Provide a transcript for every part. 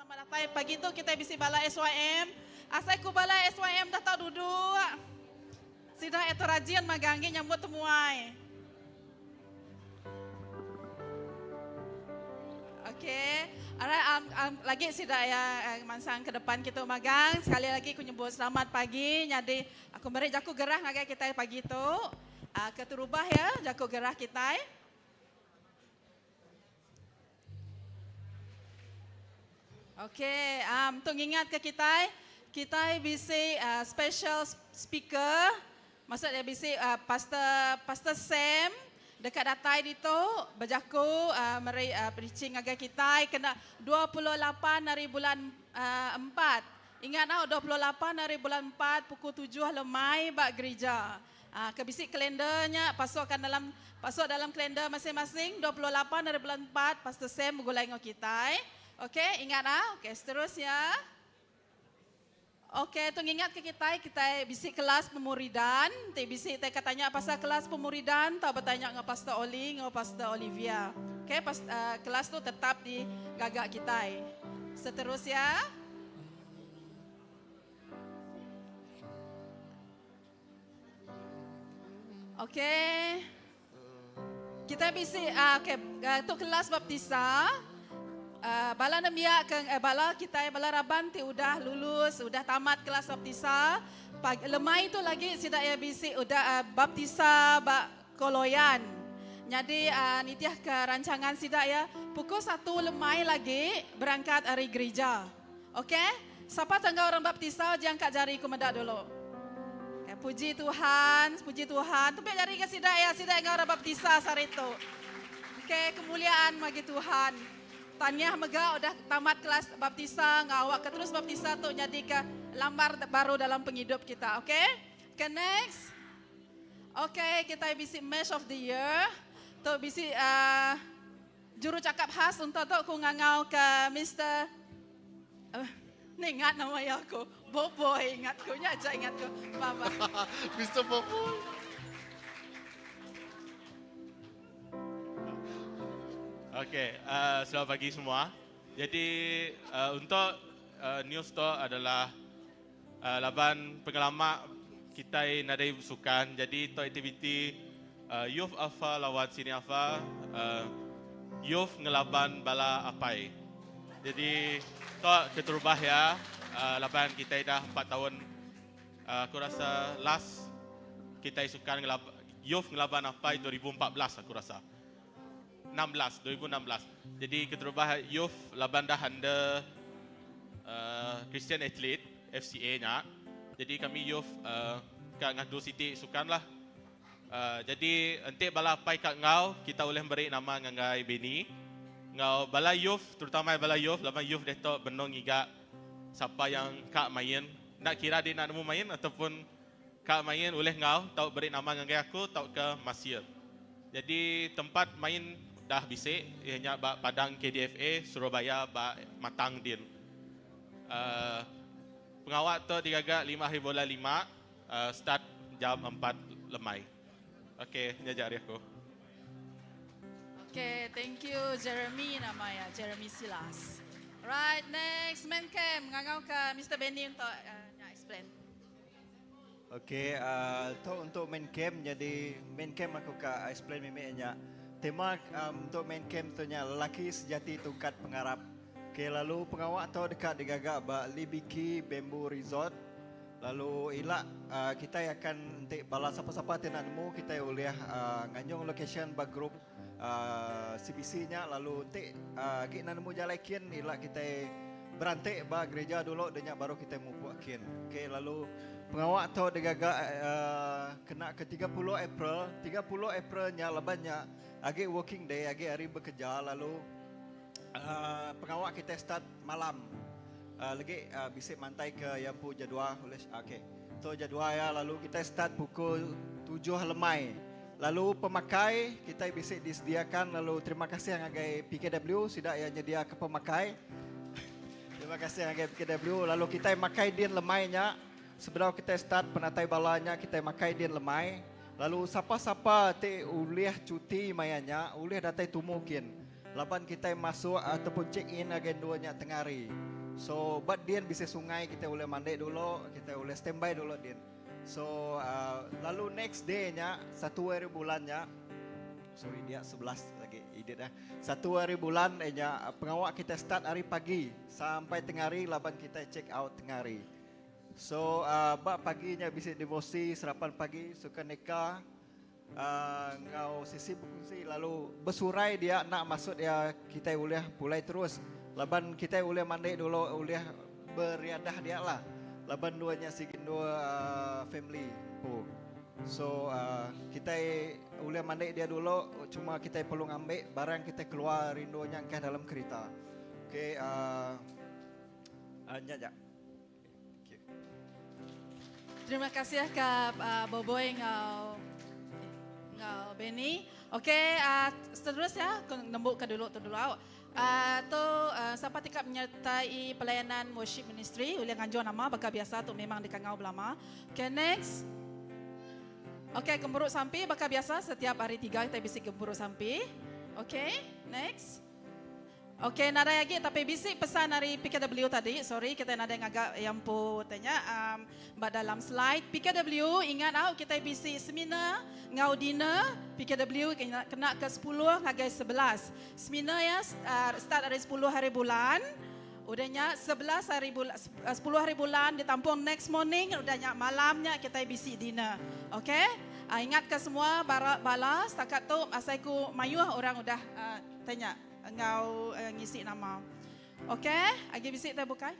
selamat datang. Pagi tu kita bisi bala SYM. Asal ku bala SYM dah tahu duduk. Sidah itu rajin magangi nyambut temuai. Okey. Alright, lagi sidah ya mansang ke depan kita magang. Sekali lagi aku nyebut selamat pagi. Jadi aku beri jaku gerah ngagai kita pagi tu. Keterubah ya jaku gerah kita. Okey, untuk ingat ke kita bisa special speaker, maksudnya bisa Pastor Sam dekat datai itu berjaku meri preaching agak kita kena 28 hari bulan 4. Ingat nah 28 hari bulan 4 pukul 7 lemai bak gereja. Kebisik kalendernya pasuk dalam kalender masing-masing 28 hari bulan 4 Pastor Sam bergulai dengan kita. Okey, ingat okey, seterusnya. Okey, tu ingat ke kita bisi kelas pemuridan. Bisi katanya pasal kelas pemuridan, tak bertanya dengan Pastor Oli, dengan Pastor Olivia. Okey, kelas tu tetap di gagak kita. Seterusnya. Okey. Kita bisi tu kelas baptisa. Bala namia bala kita bala raban ti udah lulus, udah tamat kelas baptisa. Lemai itu lagi sida ya bisi udah baptisa ba koloyan. Jadi nitiah ke rancangan sida ya pukul 1 lemai lagi berangkat hari gereja. Okey? Siapa tangga orang baptisa jangkat jari ku mendak dulu. Okay, puji Tuhan, puji Tuhan. Tu jari ke sida ya orang baptisa sari itu. Okey, kemuliaan bagi Tuhan. Tanya mega udah tamat kelas baptisa, ngawak ke terus baptisa tu jadi ke lambar baru dalam penghidup kita, okey? Okay, next. Okey, kita bisi Match of the Year. Tu bisi juru cakap khas untuk tu aku ngangau ke Mr. Ni ingat nama aku. Boboy ingat ku, aja ingat ku. Baba. Mr. Boboy. Okey, selamat pagi semua. Jadi untuk news tu adalah laban pengalaman kita nadai sukan. Jadi tu aktiviti Youth Alpha lawan Sini Alpha, Youth ngelaban bala apai. Jadi tu keterubah ya, laban kita dah 4 tahun. Aku rasa last kita sukan Youth ngelaban apai 2014 aku rasa. 2016. Jadi keterubah Youth laban dah under Christian Athlete FCA nya. Jadi kami Youth kat ngadu City sukan lah. Jadi entik bala pai kat ngau kita boleh beri nama ngangai Beni. Ngau bala Youth terutama bala Youth laban Youth detok benong iga siapa yang kak main nak kira dia nak nemu main ataupun kak main boleh ngau tau beri nama ngangai aku tau ke Masir. Jadi tempat main dah bisik ianya ba Padang KDFA Surabaya ba Matang Din. Pengawak tu digagak 5 hari bulan 5 start jam 4 lemai. Okey, nyajak aku. Okay, thank you Jeremy namanya, Jeremy Silas. Right, next main camp ngangau ke Mr. Benny untuk explain. Okey, tu untuk main camp, jadi main camp aku ka explain mimiknya. Tema untuk main camp tu nya lelaki sejati tungkat pengarap. Okey, lalu pengawak tu dekat digagak ba Libiki Bamboo Resort. Lalu ilak kita akan nanti bala siapa-siapa yang nak nemu kita boleh nganyong location ba group CBC nya lalu nanti kita nak nemu jalakin ilak kita berantik ba gereja dulu dan baru kita mupuakin. Okey, lalu pengawak tu digagak kena ke 30 April. 30 April nya labannya agi working day, agi hari bekerja lalu pengawak kita start malam. Lagi bisik mantai ke yang pu jadual oleh okey. Tu jadual ya lalu kita start pukul 7 lemai. Lalu pemakai kita bisik disediakan lalu terima kasih yang agai PKW sudah yang nyedia ke pemakai. Terima kasih yang agai PKW lalu kita makai din lemainya. Sebelum kita start penatai balanya kita makai din lemai. Lalu siapa-siapa te ulih cuti mayanya, ulih datai tumukin. Laban kita masuk ataupun check in agen duanya tengah hari. So, but Dian bisa sungai, kita boleh mandi dulu, kita boleh standby dulu Dian. So, lalu next day-nya, 1 hari bulannya, sorry dia 11 lagi, edit dah. 1 hari bulan, pengawak kita start hari pagi, sampai tengah hari, laban kita check out tengah hari. So, paginya bisa devosi, sarapan pagi, suka neka, ngau sisi berkongsi, lalu bersurai dia nak masuk dia, kita boleh pulai terus. Laban kita boleh mandi dulu, boleh beriadah dia lah. Laban duanya sigin dua family po. So kita boleh mandi dia dulu, cuma kita perlu ambil barang kita keluar rindunya ke dalam kereta. Okay, aja. Terima kasih ke Boboy ngau Benny. Okey, seterusnya nembuk ke dulu tu dulu. Siapa tikap menyertai pelayanan worship ministry oleh nganjur nama baka biasa tu memang dikangau belama. Okay, next. Okay, gemburuk sampai baka biasa setiap hari 3 kita bisik gemburuk sampai. Okay, next. Okay, nada lagi tapi bisik pesan dari PKW tadi. Sorry, kita nada yang agak yang pu tanya dalam slide. PKW ingat kita bisik seminar ngau dinner PKW kena ke 10 ngagai 11. Seminar ya start dari 10 hari bulan. Udahnya 11 hari bulan 10 hari bulan ditampung next morning udahnya malamnya kita bisik dinner. Okay? Ingat ke semua bala setakat tu asaiku mayuh orang udah tanya engkau ngisi nama. Okey, agi bisik tak bukai?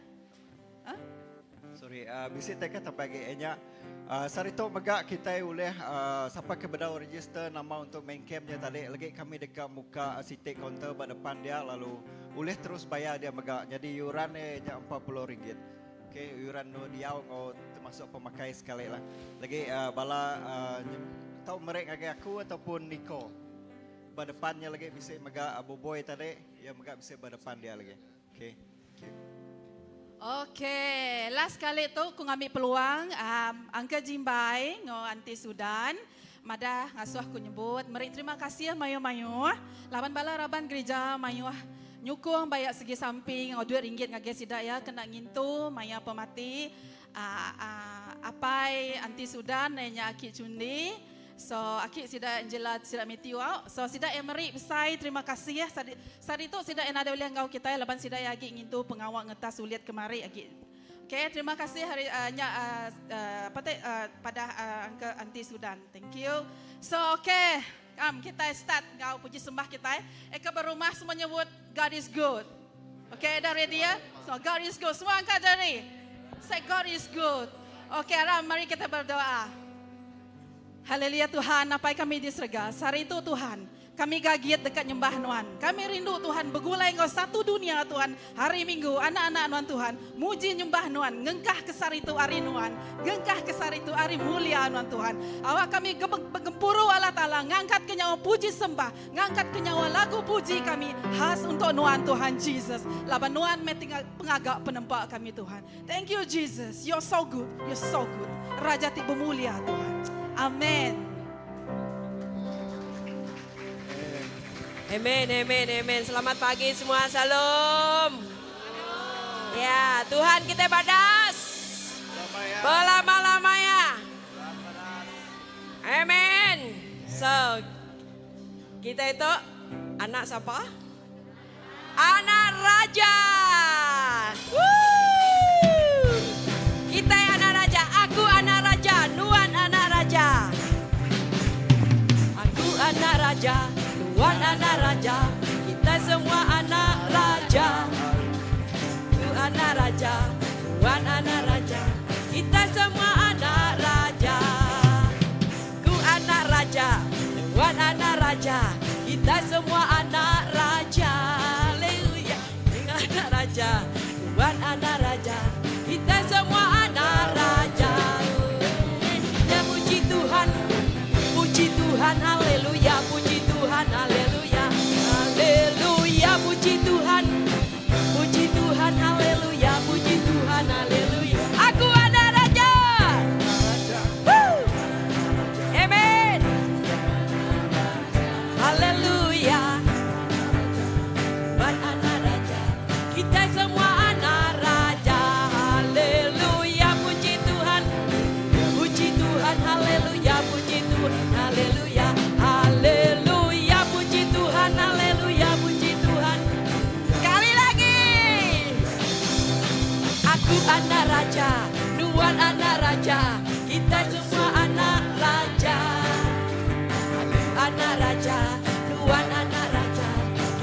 Sorry, bisik tak kata bagi enya. Sarito magak kita boleh siapa ke bedau register nama untuk main campnya tadi. Lagi kami dekat muka city counter pada depan dia lalu boleh terus bayar dia magak. Jadi yuran nya RM40. Okey, yuran no dia termasuk pemakai sekali lah. Lagi bala tahu mereka ngagak aku ataupun Niko. Depannya lagi bisa maga Boboy tadi, ya maga bisa depan dia lagi. Okay. Okay, last kali tu aku ngambil peluang Angka Jimbai ngo Anti Sudan. Mada ngasuh aku nyebut, meri terima kasih mayu-mayu. Laban bala raban gereja mayu nyukung bayar segi samping RM2 ngage sidak ya kena ngintu maya pemati apai Anti Sudan nya Aki Cundi. So, akik sida Angela sida Matthew. So, sida Emery besai terima kasih ya. Sari tu sida yang ada oleh engkau kita laban sida ya akik ngintu pengawal ngetas uliat kemari akik. Okay, terima kasih hari pada Angka Anti Sudan. Thank you. So, okay, kita start engkau puji sembah kita. Eka berumah semua nyebut God is good. Okay, dah ready ya? So, God is good. Semua angkat jari. Say God is good. Okay, Ram, mari kita berdoa. Haleluya Tuhan, apa kami di surga. Hari itu Tuhan, kami gagiat dekat nyembah Nuan. Kami rindu Tuhan, begulai engkau satu dunia Tuhan. Hari Minggu, anak-anak Nuan Tuhan, muji nyembah Nuan. Ngengkah kesar itu hari Nuan. Ngengkah kesar itu hari mulia Nuan Tuhan. Awak kami gempuru Allah Ta'ala, ngangkat ke nyawa puji sembah. Ngangkat ke nyawa lagu puji kami. Khas untuk Nuan Tuhan Jesus. Laban Nuan metinggal pengagak penempat kami Tuhan. Thank you Jesus, you're so good, you're so good. Raja tiba mulia Tuhan. Amin. Amin, amin, amin. Selamat pagi semua, salam. Ya, Tuhan kita badas. Belama-lamanya. Amin. So, kita itu anak siapa? Anak raja. Woo! Kita anak raja, aku anak raja, Nuan anak raja. Aku anak raja, Nuan anak raja, kita semua anak raja. Aku anak raja, Nuan anak raja, kita semua anak raja. Ku anak raja, Nuan anak raja, kita semua anak raja. Haleluya. Anak raja, Nuan anak raja, kita semua anak raja. Ya puji Tuhan, haleluya, puji Tuhan, haleluya, haleluya, puji Tuhan, haleluya, puji Tuhan, haleluya. Aku ada raja. Woo! Amen. Haleluya. Buat anak raja, kita semua anak raja. Ku anak raja, Tuhan anak raja, kita semua anak raja. Anak raja, Tuhan anak raja,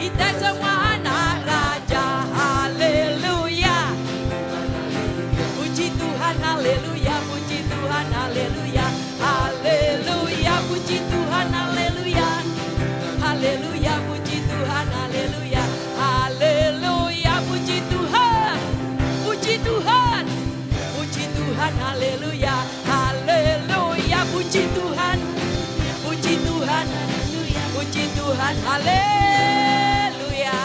kita semua anak raja. Haleluya. Puji Tuhan, haleluya, puji Tuhan, haleluya. Haleluya, puji Tuhan, haleluya. Haleluya, puji Tuhan, haleluya. Haleluya, puji Tuhan. Puji Tuhan. Puji Tuhan, haleluya. Haleluya, puji Tuhan. Puji Tuhan. Puji Tuhan, haleluya.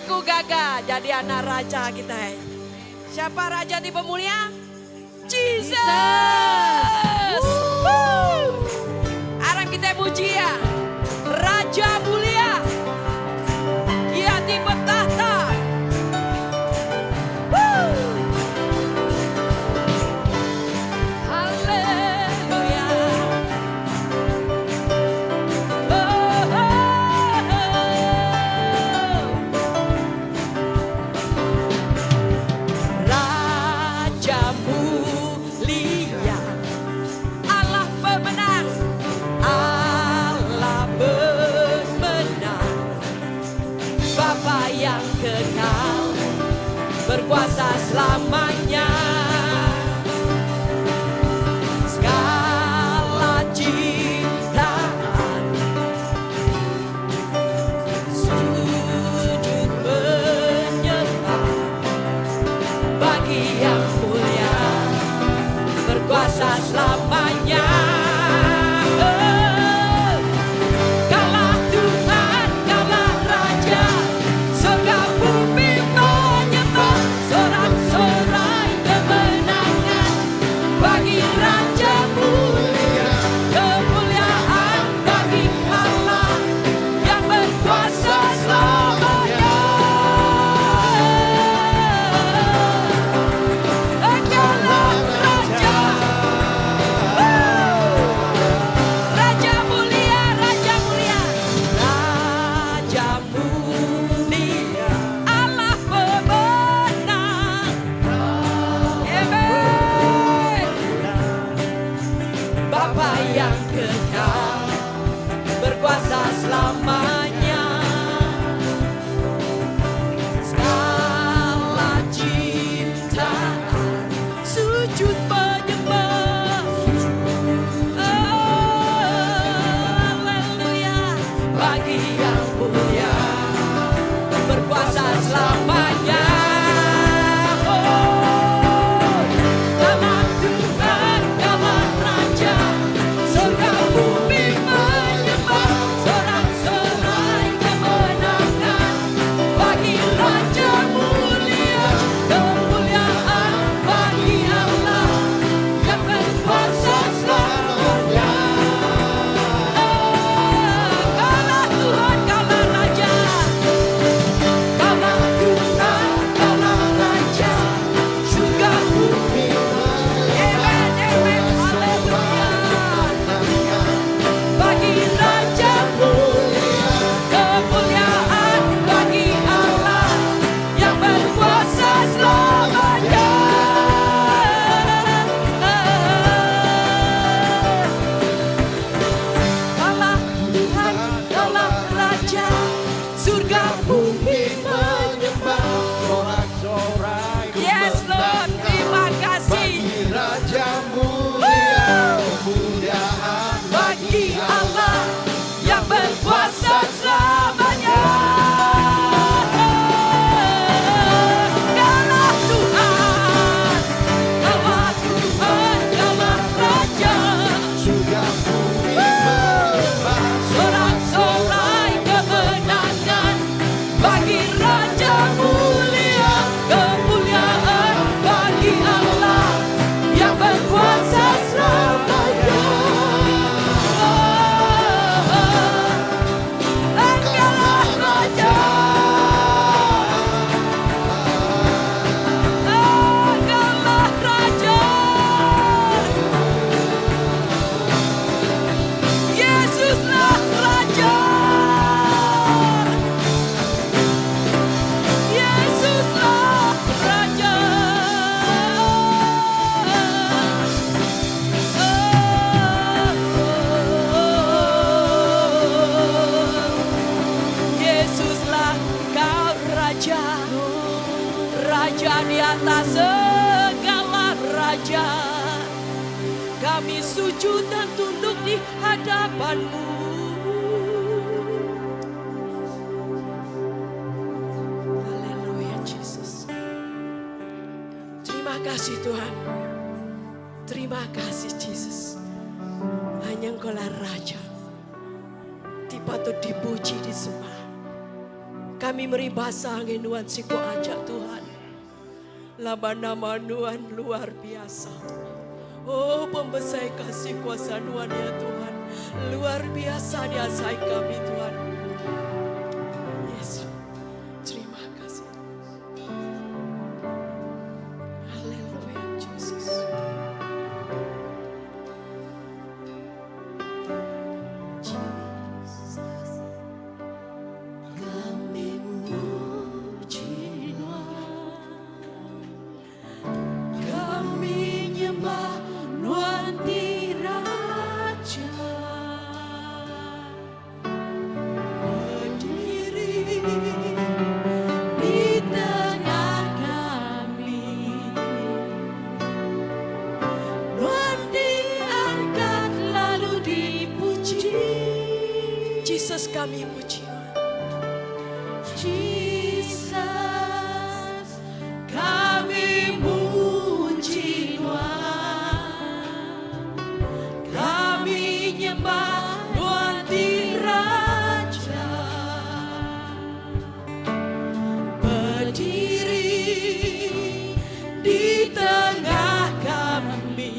Aku gagah jadi anak raja kita. Siapa raja di pemulia? Jesus. Arang kita muji ya. Raja mulia. Dia di tahta. Haleluya. Raja mulia, Allah pemenang, Allah pemenang, Bapa yang kekal, berkuasa selamanya. Segala ciptaan sujud menyembah bagi yang mulia, berkuasa selamanya. Kaulah Tuhan, kaulah Raja, surga bumi menyembah, sorak-sorai kemenangan bagi Raja mulia, kemuliaan bagi Allah yang berkuasa selamanya. Engkaulah Raja, Raja mulia, Raja mulia, Raja mulia, Allah pemenang. Amen. Bapa yang kekal, berkuasa selamanya. Segala ciptaan sujud menyembah. Haleluya, bagi yang mulia, berkuasa selamanya. Kaulah Tuhan, kaulah Raja, surga bumi menyembah, sorak-sorai kemenangan bagi Raja mulia, kemuliaan bagi Allah yang berkuasa selamanya. Kaulah Tuhan, kaulah Raja, kaulah Tuhan, kaulah Raja, surga bumi. Amen, amen, haleluya. Bagi Raja mulia, kemuliaan bagi Allah yang berkuasa selamanya. Kaulah Tuhan, kaulah Raja, surga bumi menyembah. Sorak-sorai Yes Lord, terima kasih. Raja mulia, kemuliaan Bagi Allah yang berkuasa selamanya. Kaulah Tuhan, kaulah Tuhan, kaulah Raja, surga bumi menyembah. sorak-sorai kemenangan raja, raja di atas segala raja. Kami sujud dan tunduk di hadapan-Mu. Haleluya Yesus. Terima kasih Tuhan. Terima kasih Yesus. Hanya Engkau-lah Raja. Patut dipuji, disembah. Kami meribasa ngenuan siko ajak Tuhan. Lama nama Nuan luar biasa. Oh pembesar kasih kuasa Nuan ya Tuhan. Luar biasa diasai kami Tuhan. Yesus. Terima kasih. Haleluya Yesus. Yesus kami puji. Jesus, kami puji Tuhan. Kami nyembah Tuhan di Raja. Berdiri di tengah kami.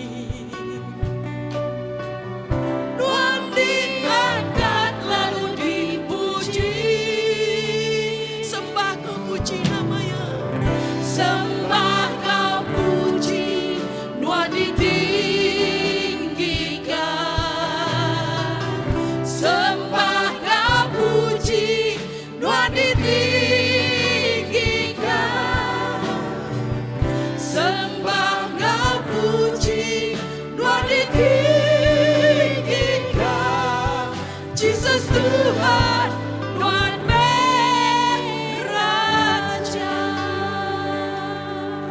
Tuhan diangkat lalu dipuji. Sembah kau puji namanya. Sembah kau puji. Tuhan ditinggikan. Sembah kau puji. Tuhan ditinggikan. Sembah kau puji. Tuhan ditinggikan. Jesus Tuhan, Tuhan Raja.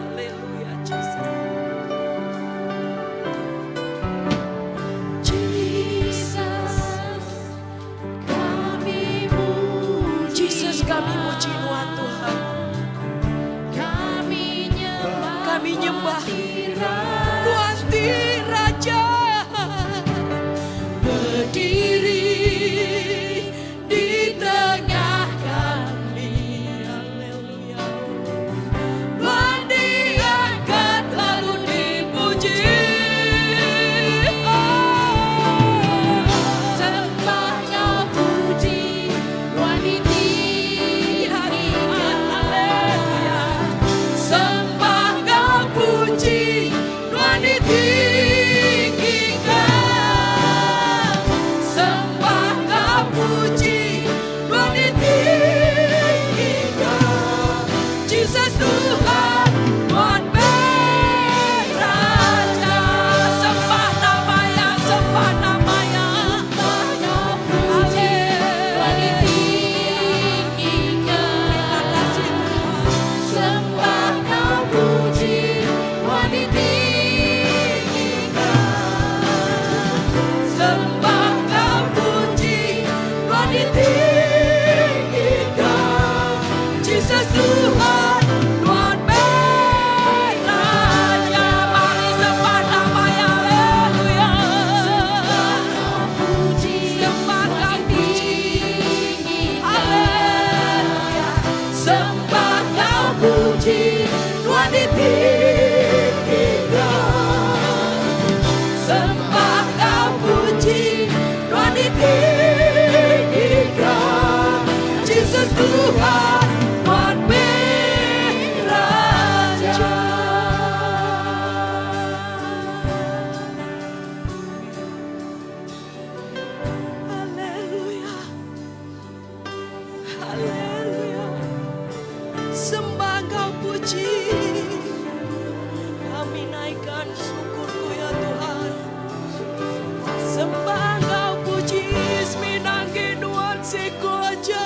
Haleluya Jesus. Jesus, kami puji. Jesus kami puji Tuhan Tuhan. Kami nyembah Tuhan di Raja. Berdiri di tengah kami. Haleluya. Tuhan diangkat lalu dipuji. Sembah kau puji. Tuhan ditinggikan. Haleluya. Sembah kau puji. Tuhan ditinggikan. Sembah kau puji. Tuhan ditinggikan. Jesus Tuhan, Tuhan Raja. Sembah namanya, sembah namanya. Tuhan ditinggikan. Terima kasih Tuhan. Sembah kau puji. Tuhan ditinggikan. Sembah kau puji. Tuhan ditinggikan. Jesus Tuhan, Tuhan Raja. Mari sembah namanya. Haleluya. Sembah kau puji. Sembah kau puji. Haleluya. Sembah kau puji. Tuhan ditinggikan. Sembah kau puji. Tuhan ditinggikan. Jesus Tuhan, Tuhan Raja. Haleluya. Haleluya. Sembah kau puji. Kami naikkan syukurku ya Tuhan. Sembah kau puji. Minanggi Nuan siko aja.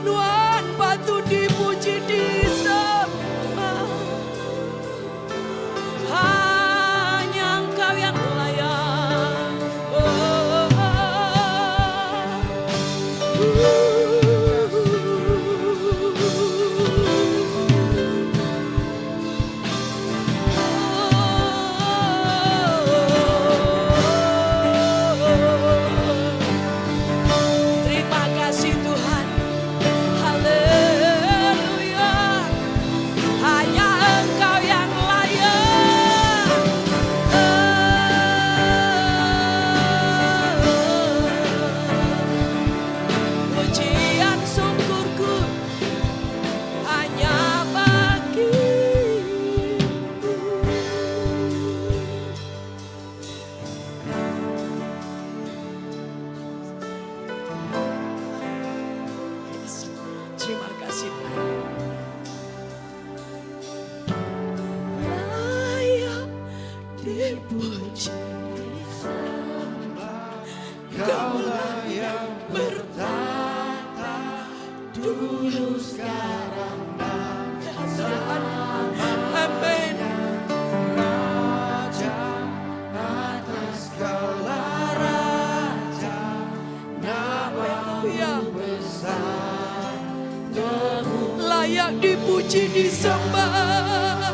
Nuan dulu sekarang dan amin. Raja atas segala raja, namamu besar, Layak dipuji disembah,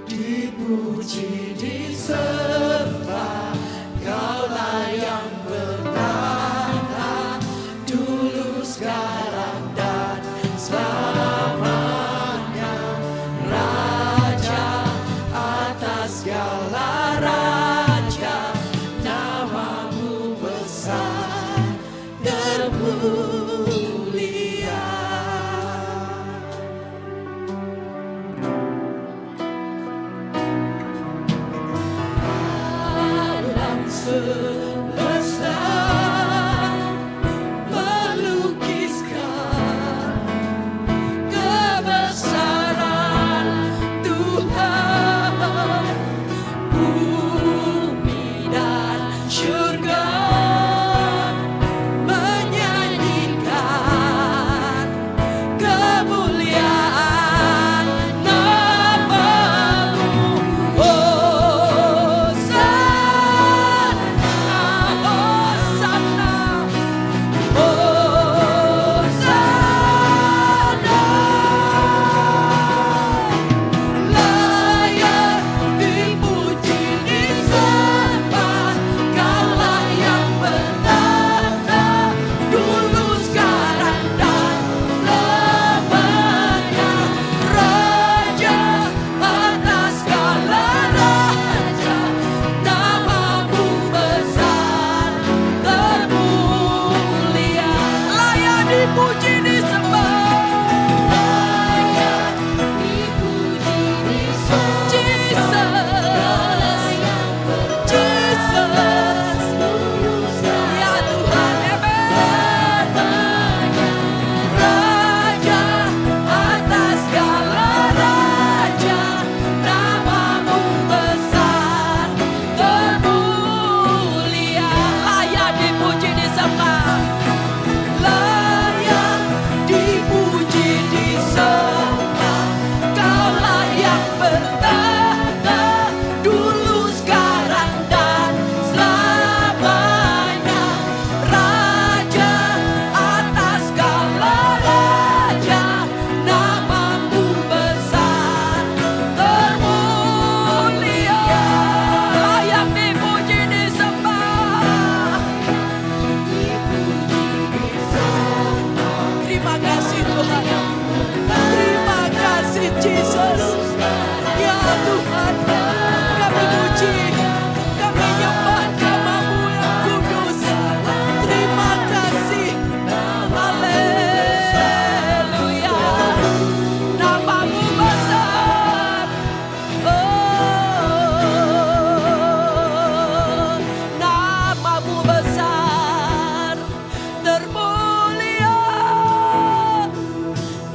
dipuji disembah, Kaulah yang bertata dulu sekarang dan selamanya. Raja atas segala raja, namamu besar termulia. Alam semesta melukiskan kebesaran Tuhan, bumi dan surga menyanyikan kemuliaan namamu. Layak dipuji disembah, Kaulah yang bertata dulu sekarang dan selamanya. Raja atas segala raja, namamu besar termulia. Layak dipuji disembah, Kaulah yang bertata dulu sekarang dan selamanya. Raja atas segala raja, namamu besar termulia. Layak dipuji disembah. Terima kasih Tuhan. Terima kasih Jesus. Ya Tuhan, kami puji, kami nyembah namamu yang kudus. Terima kasih. Haleluya. Namamu besar. Oh, namamu besar termulia.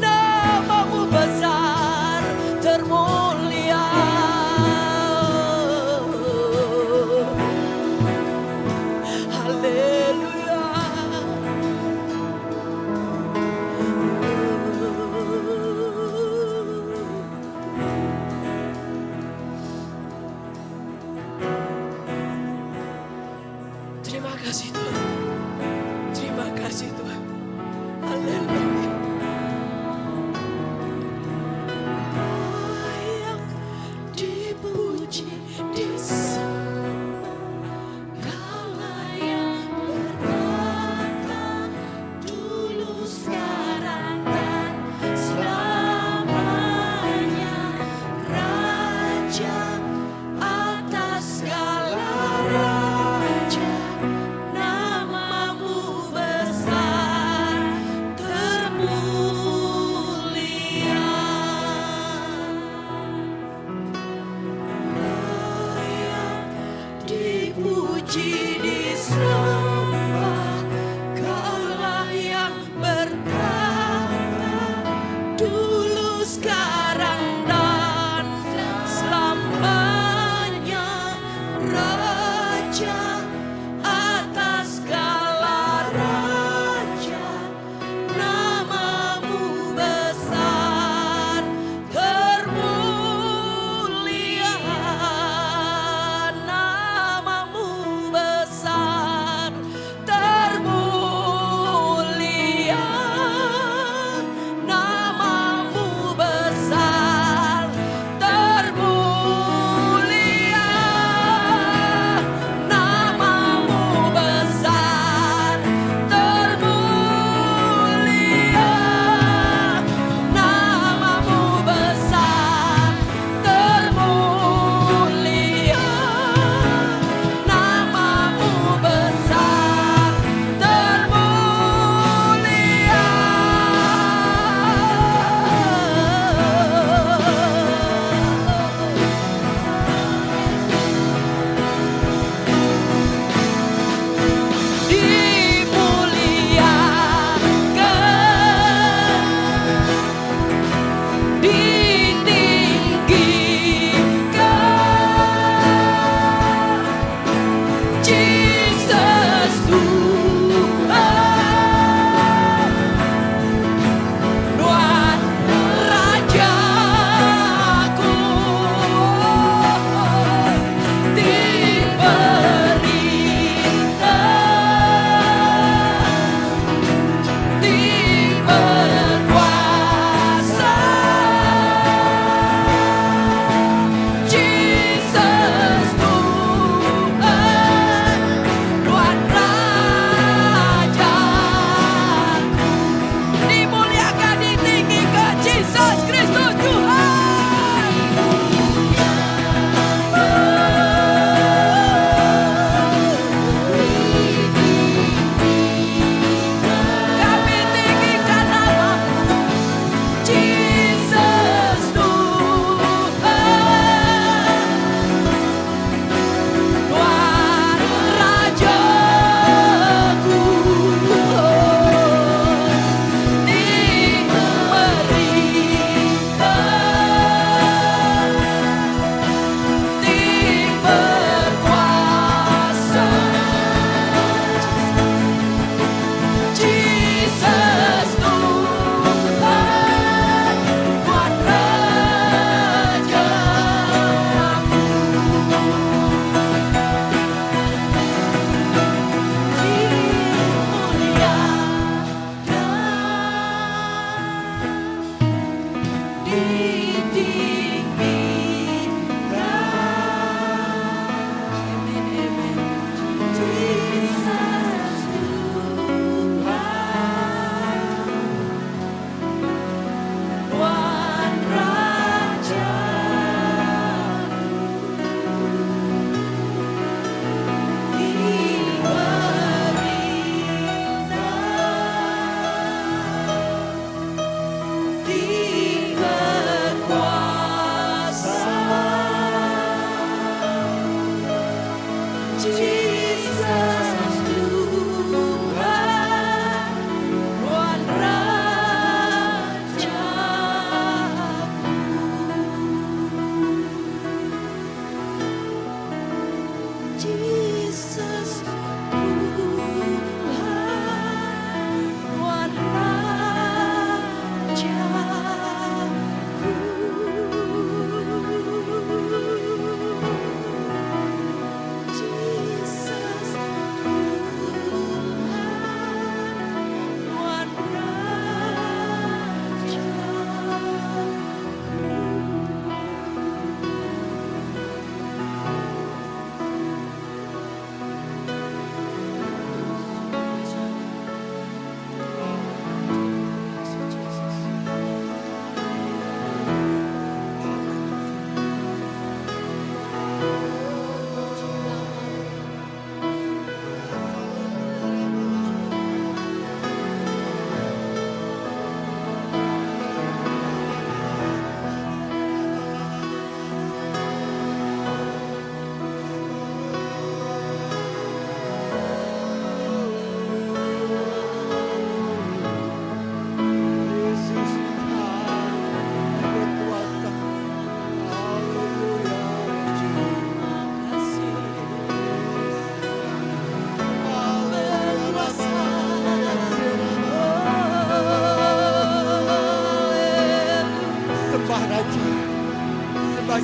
Namamu besar termulia. Haleluya. Terima kasih Tuhan. Terima kasih Tuhan. Haleluya. Layak dipuji disembah, Kaulah yang bertata dulu sekarang dan selamanya. Raja atas segala raja, namamu besar termulia.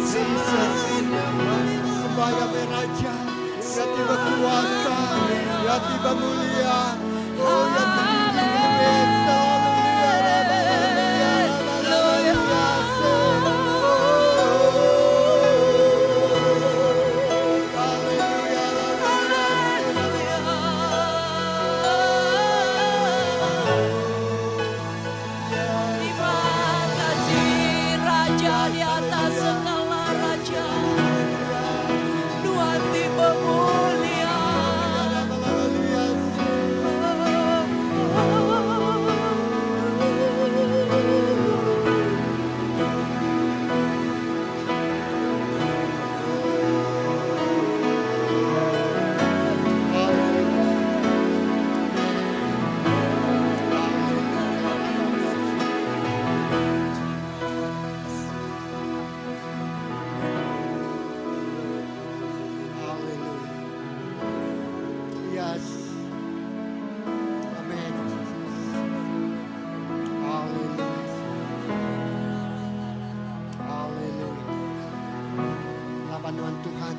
Sembah Yahweh Raja, yang tiba kuasa, yang tiba mulia, oh yang tinggi besar, Terima kasih Raja di atas segala raja. Tuhan tiba mulia. Yes. Amen. Hallelujah. Hallelujah. Labanan Tuhan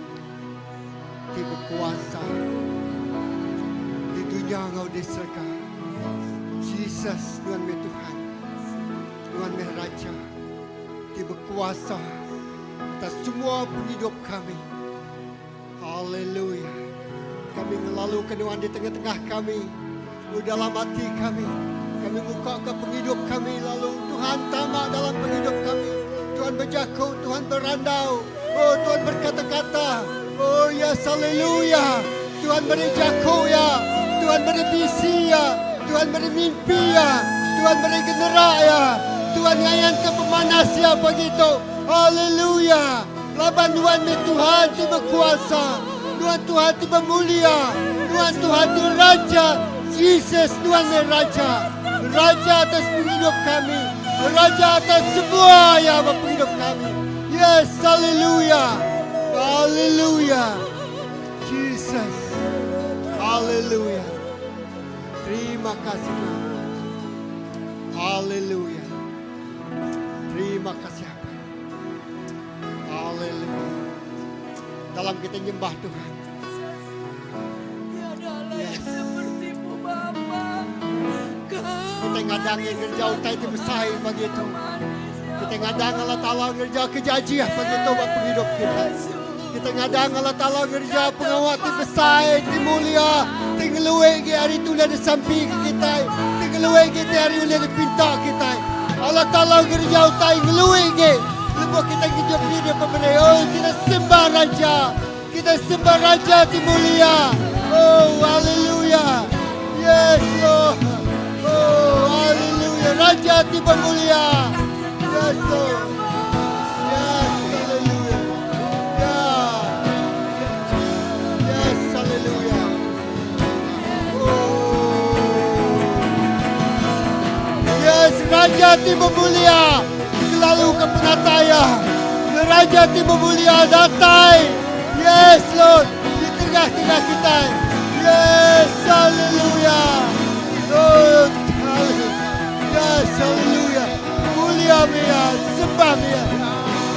di berkuasa di dunia engkau diserka. Jesus Tuhan me Tuhan, Tuhan me Raja, di berkuasa atas semua penghidup kami. Haleluya. Kami melalu kenuan di tengah-tengah kami, di dalam hati kami. Kami buka ke penghidup kami, lalu Tuhan tamak dalam penghidup kami. Tuhan berjakau, Tuhan berandau, oh Tuhan berkata-kata, oh yes, haleluya. Tuhan beri jakau ya, Tuhan beri visi ya, Tuhan beri mimpi ya, Tuhan beri generak ya, Tuhan ngayan ke pemanas ya begitu. Haleluya. Laban Tuhan ni Tuhan tiba kuasa, Tuhan tiba mulia, Tuhan di Raja, Jesus Tuhan ni Raja, Raja atas penghidup kami, Raja atas semua yang penghidup kami. Yes, haleluya, haleluya, Jesus, haleluya. Terima kasih Tuhan, haleluya. Terima kasih apa? Haleluya. Dalam kita nyembah Tuhan. Tiada lain sepertimu Bapa. Kita ngadangin kerja utai itu besar begitu. Kita ngadang Allah Ta'ala kerja kejajiah begitu buat penghidup kita. Kita ngadang Allah Ta'ala kerja pengawat itu besar, itu mulia. Tinggalui hari itu di samping kita. Tinggalui hari itu di pinta kita. Allah Ta'ala kerja utai ngelui Lepas kita hidup di pemenang. Oh kita sembah Raja. Kita sembah Raja di mulia. Oh haleluya. Yes Lord. Oh haleluya. Raja di mulia. Yes Lord. Yes haleluya. Yeah. Yes haleluya. Oh. Yes Raja di mulia. Lalu ke penataya, Raja Timur Mulia datang. Yes Lord, di tengah-tengah kita. Yes, haleluya. Lord, yes, haleluya. Mulia Dia, sembah Dia.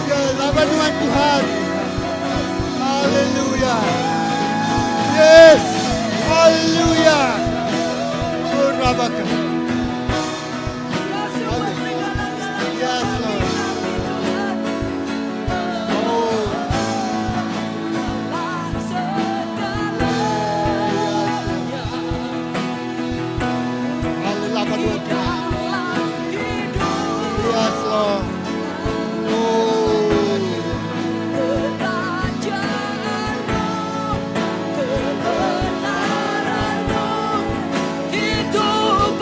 Ya, lawan Tuhan. Haleluya. Yes, haleluya. Oh, Rabaka. Yes, Lord. Oh. Haleluya. Yes, Lord. Oh. Hidup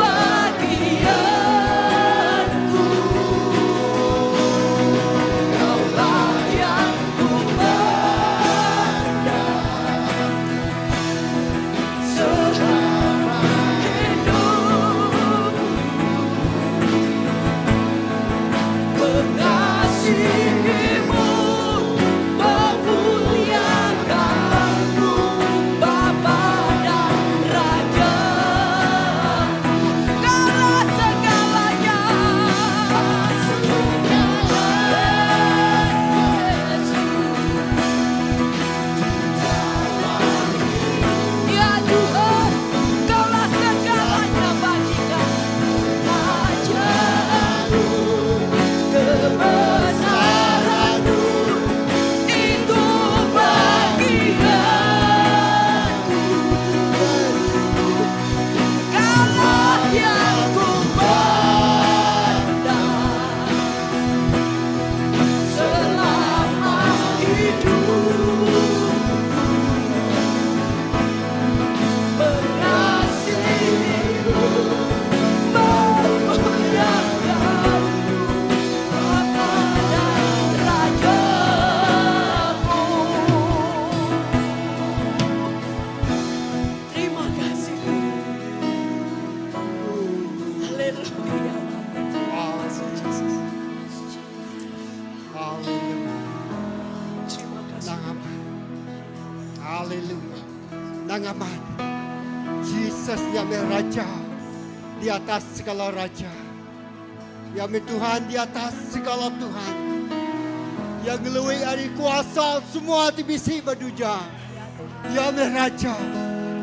Selamat. Jesus yang Raja di atas segala raja. Yang Tuhan di atas segala Tuhan. Yang ngelui hari kuasa semua tibisi berduja. Yang Raja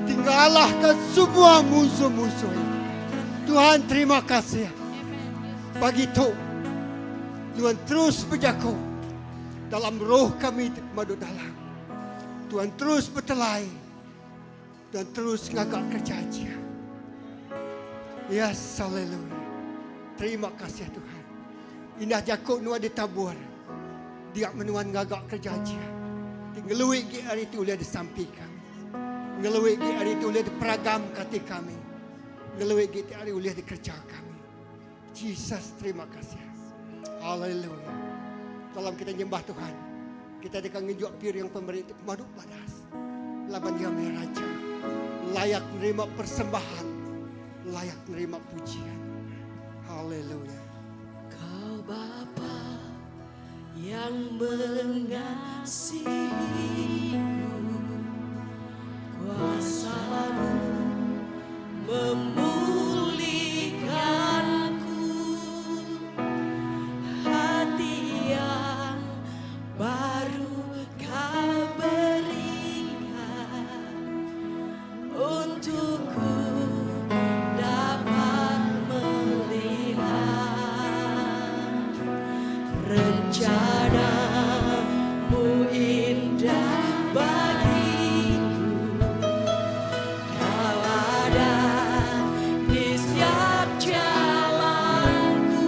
tinggalahkan semua musuh-musuh. Tuhan terima kasih. Bagi itu Tuhan terus berjaga dalam roh kami madu dalam. Tuhan terus bertelai dan terus ngagak kerja. Yes, haleluya. Terima kasih Tuhan. Indah jakuk nuan ditabur. Dia menuan ngagak kerja. Ngelui gi hari itu lihat di samping kami. Ngelui gi hari itu lihat di peragam kati kami. Ngelui gi hari itu lihat di kerja kami. Jesus, terima kasih. Haleluya. Dalam kita nyembah Tuhan, kita akan ngejuak pir yang pemerintah pemaduk badas. Laban dia Raja, layak menerima persembahan, layak menerima pujian. Haleluya. Kau Bapa yang mengasihiku, kuasa-Mu memulihkanku, hati yang baru Kau berikan untukku dapat melihat rencana-Mu indah bagiku. Kau ada di setiap jalanku,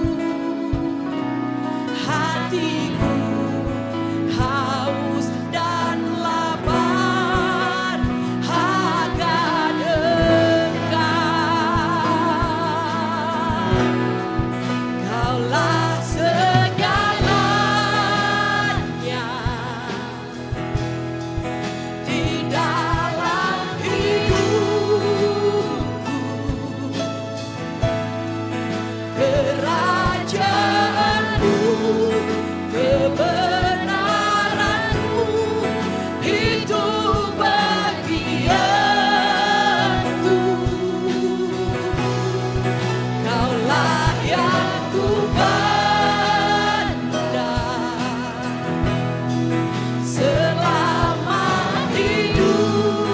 hatiku haus dan lapar akan Engkau. Kaulah segalanya di dalam hidupku. Kerajaan-Mu, kebenaran-Mu, itu bagianku. Kaulah yang ku pandang selama hidupku,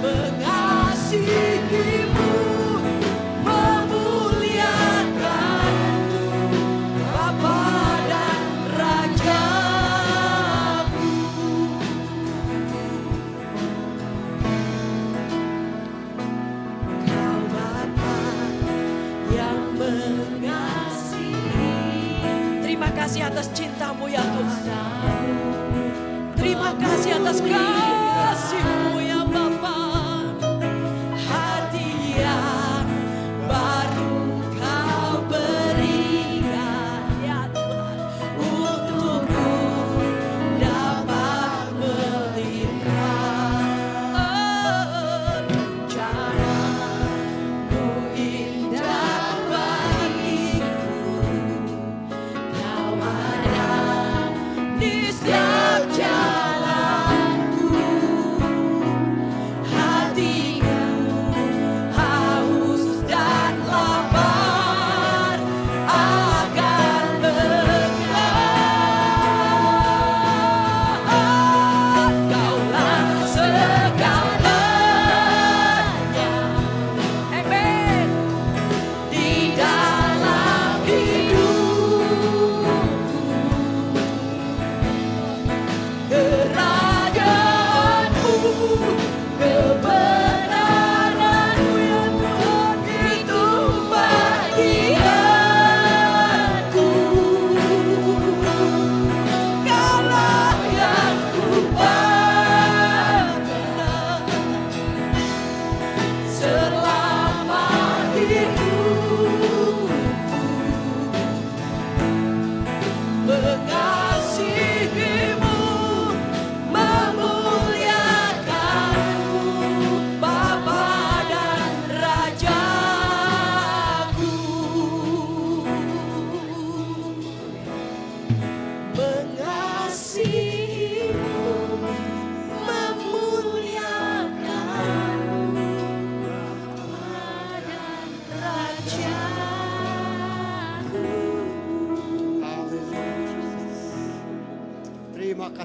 mengasihi-Mu, memuliakan-Mu, Bapa dan Raja-Ku. Kau Bapa yang mengasihi. Terima kasih atas cinta-Mu ya Tuhan. Terima kasih atas kasih-Mu ya Bapa. Hati yang baru Kau berikan ya Tuhan, untukku dapat melihat rencana-Mu indah bagiku. Kau ada di setiap jalanku,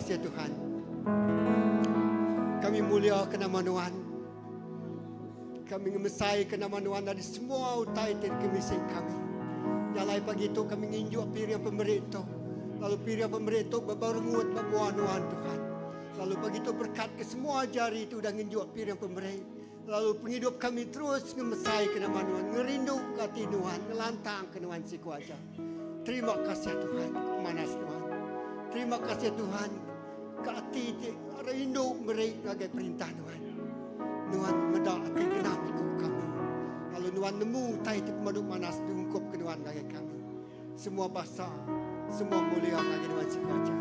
kasih Tuhan. Kami muliakan nama Tuhan. Kami ngemesai ke nama Tuhan dari semua utai dan kemising kami. Jalai pagi itu kami nginjuk pilihan pemerintah. Lalu pilihan pemerintah berbarungut babuan Tuhan. Lalu pagi itu berkat ke semua jari itu dan nginjuk pilihan pemerintah. Lalu penghidup kami terus ngemesai ke nama Tuhan. Ngerindu ke hati Tuhan. Ngelantang ke Tuhan si kuasa. Terima kasih Tuhan. Kemanas Tuhan. Terima kasih Tuhan. Ke hati rindu mereka sebagai perintah Tuhan. Tuhan medak hati genap ikut kami. Lalu Tuhan nemu tai itu pemaduk manas diungkup ke Tuhan bagi kami. Semua bahasa, semua mulia bagi Tuhan si kuasa.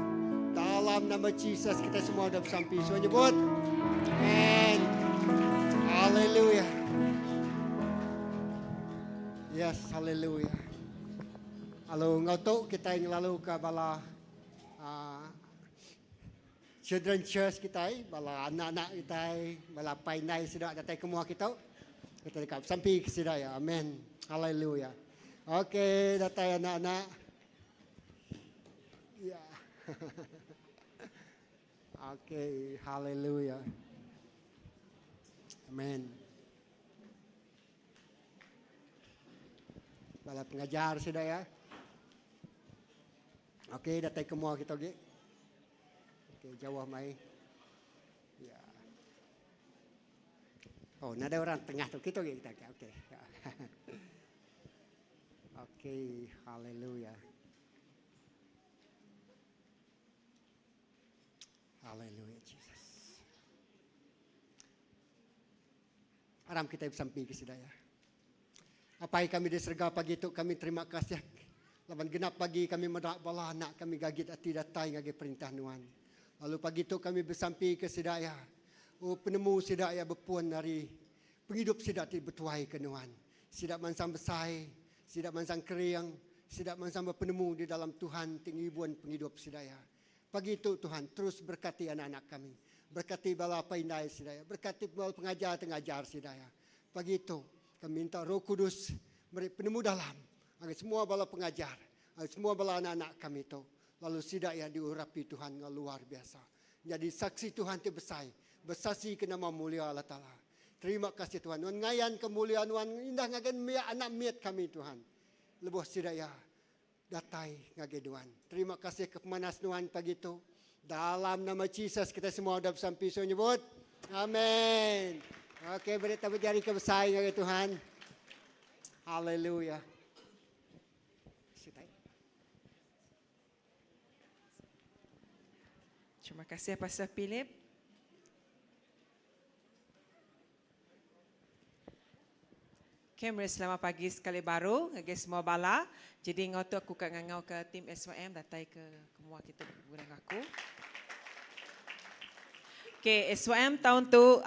Dalam nama Yesus kita semua dah bersampai. Semua nyebut. Amen. Haleluya. Yes, haleluya. Lalu ngautuk kita yang lalu ke bala children church kita, bala anak-anak kita, bala painai sudah datang ke muak kita. Kita dekat sampai ke sini ya. Amen. Haleluya. Okey, datang anak-anak. Ya. Okey, haleluya. Amen. Bala pengajar sudah ya. Okey, datang ke muak kita okey. Okey, jauh mai. Ya. Oh, ada orang tengah tu kita okey. Okey. Okey, haleluya. Haleluya, Jesus. Aram kita sampai ke sini ya. Apa yang kami diserga pagi itu kami terima kasih. Lawan genap pagi kami medak bala anak kami gagit hati datai ngagi perintah Tuhan. Lalu pagi itu kami bersampai ke Sidaya. Oh penemu Sidaya berpuan dari penghidup Sidak bertuai ke Tuhan. Sidak mansang besai, Sidak mansang keriang, Sidak mansang berpenemu di dalam Tuhan tinggi buan penghidup Sidaya. Pagi itu Tuhan terus berkati anak-anak kami. Berkati bala paindai Sidaya, berkati bala pengajar-pengajar Sidaya. Pagi itu kami minta Roh Kudus beri penemu dalam agar semua bala pengajar, agar semua bala anak-anak kami itu lalu Sidaya diurapi Tuhan yang luar biasa. Jadi saksi Tuhan itu bersaksi ke nama mulia Allah Ta'ala. Terima kasih Tuhan. Tuhan ngayan kemuliaan Tuhan indah ngagen anak miat kami Tuhan. Lebuh Sidaya datai ngage Tuhan. Terima kasih kepemanas Tuhan pagi itu. Dalam nama Yesus kita semua sudah sampai so nyebut. Amin. Okey, beri tepuk jari kebesar ngage Tuhan. Haleluya. Terima kasih Pastor Philip. Okay, selamat pagi sekali baru, ngagi semua bala. Jadi ngau tu aku kat ngau ke tim SYM datai ke semua kita gurang aku. Okay, SYM tahun tu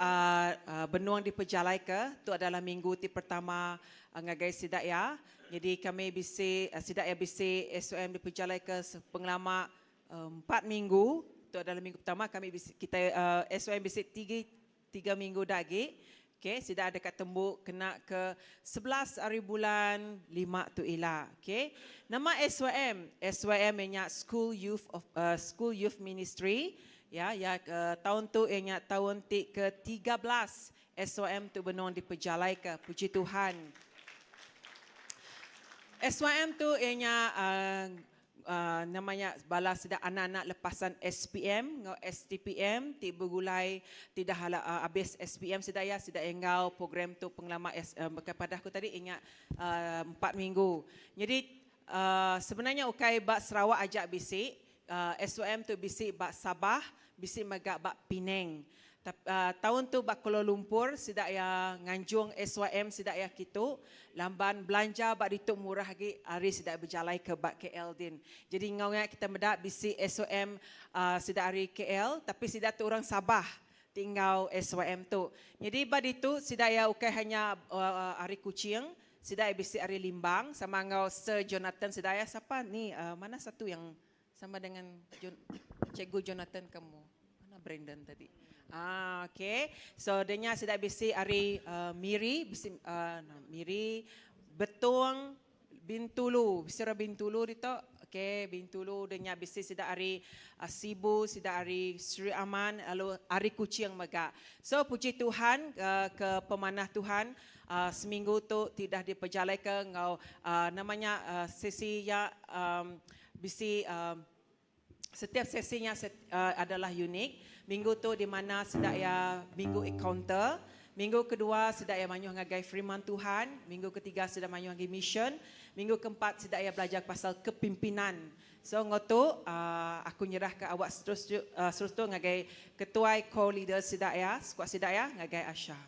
benuang diperjalai ke, tu adalah minggu ti pertama ngagai Sidaya. Jadi kami bisi Sidaya bisi SYM diperjalai ke pengelama 4 minggu. Itu adalah minggu pertama kami kita SYM bisi 3 minggu lagi. Okey, sudah ada kat tembuk kena ke 11 hari bulan 5 tu ila. Okey. Nama SYM nya School Youth Ministry. Ya, tahun tu nya tahun ke-13 SYM tu benon diperjalai ke. Puji Tuhan. SYM tu nya namanya bala sedak anak-anak lepasan SPM ngau STPM ti bergulai tidak habis SPM sedaya sedak engau program tu pengelama kepada aku tadi ingat 4 minggu. Jadi sebenarnya ukai bak Sarawak ajak bisik SOM tu bisik bak Sabah, bisik megak bak Penang. Tahun tu bak Kuala Lumpur sidak ya nganjung SYM sidak ya kitu lamban belanja bak dituk murah lagi hari sidak berjalai ke bak KL din. Jadi ngau kita medak bisi SYM sidak hari KL tapi sidak tu orang Sabah tinggal SYM tu. Jadi bak itu sidak ya ukai hanya hari Kuching, sidak bisi hari Limbang sama ngau Sir Jonathan sidak ya siapa ni mana satu yang sama dengan Cikgu Jonathan kamu? Mana Brandon tadi? Okay. So, dia sudah bisi hari Miri, Miri, Betong, Bintulu. Bisi Bintulu itu, Okey, Bintulu dengan bisnis sida hari Sibu, sida hari Sri Aman, lalu hari Kuci yang megak. So puji Tuhan ke pemanah Tuhan seminggu tu tidak diperjalakan ngau namanya sesi ya bisi setiap sesinya adalah unik. Minggu tu di mana sedak ya minggu encounter. Minggu kedua sedak ya manyuh ngagai firman Tuhan. Minggu ketiga sedak manyuh ngagai mission. Minggu keempat sedak ya belajar pasal kepimpinan. So ngotu aku nyerah ke awak terus tu ngagai ketua co-leader sedak ya, skuad sedak ya ngagai Asha.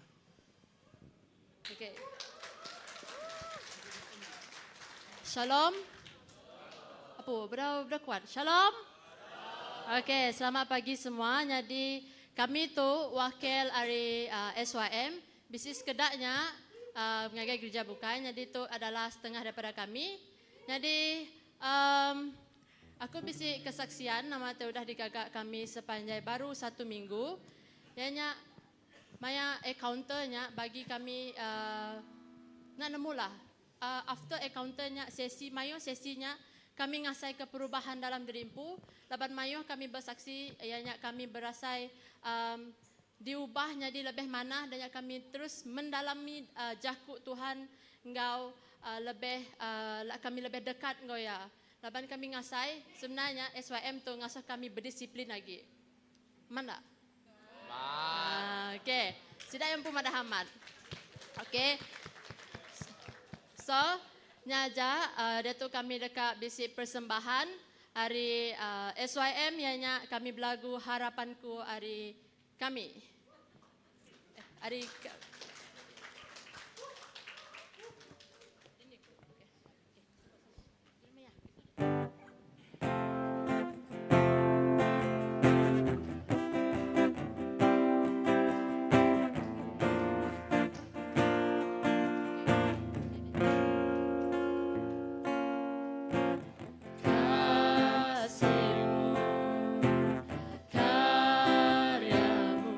Okay. Shalom. Apa? Berapa kuat? Shalom. Okey, selamat pagi semua. Jadi kami tu wakil dari SYM. Bisnis kedaknya mengagai gereja bukan. Jadi itu adalah setengah daripada kami. Jadi aku bisi kesaksian nama tu dah digagak kami sepanjang baru 1 minggu. Ianya maya accounternya bagi kami nak nemulah. After accounternya sesi mayo sesinya kami ngasai ke perubahan dalam diri empu. Laban mayo kami bersaksi ianya kami berasai diubah jadi lebih mana dan kami terus mendalami jakuk Tuhan engkau kami lebih dekat engkau ya. Laban kami ngasai sebenarnya SYM tu ngasah kami berdisiplin lagi. Mana? Okey. Sudah yang pun ada hamad. Okey. So, nyaja dia tu kami dekat bisi persembahan hari SYM ianya kami belagu harapanku hari kami. Hari kasihmu, karyamu,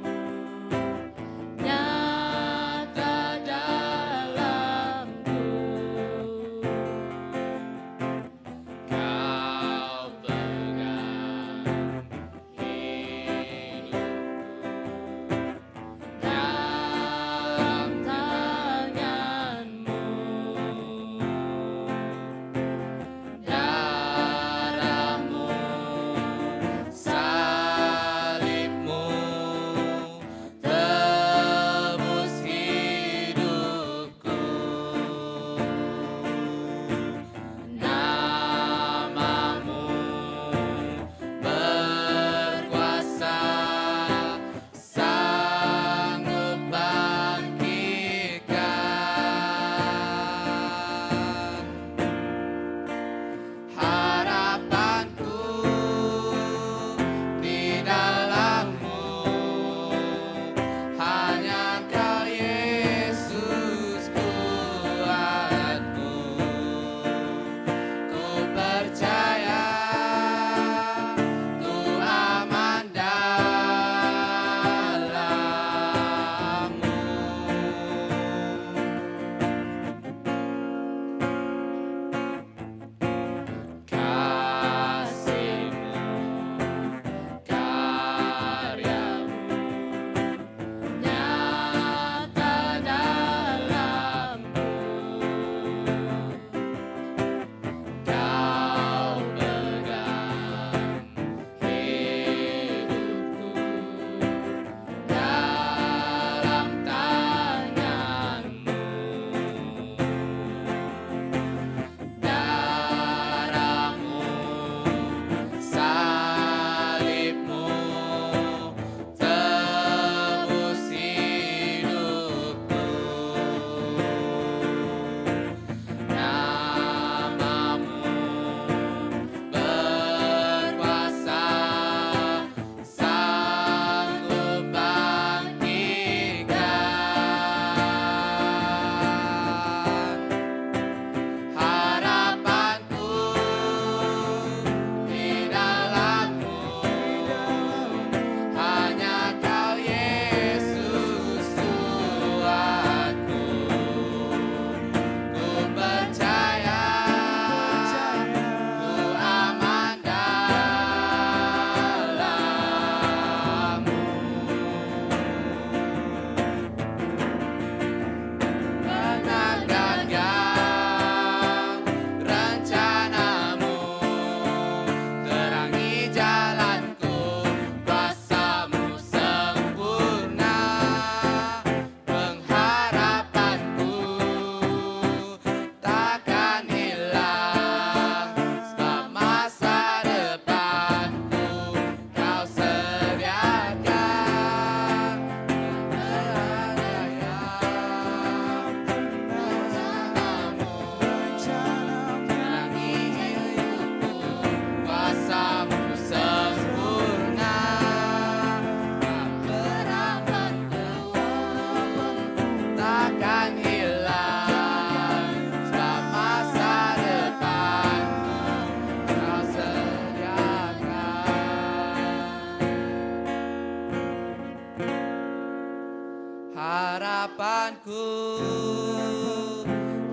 harapanku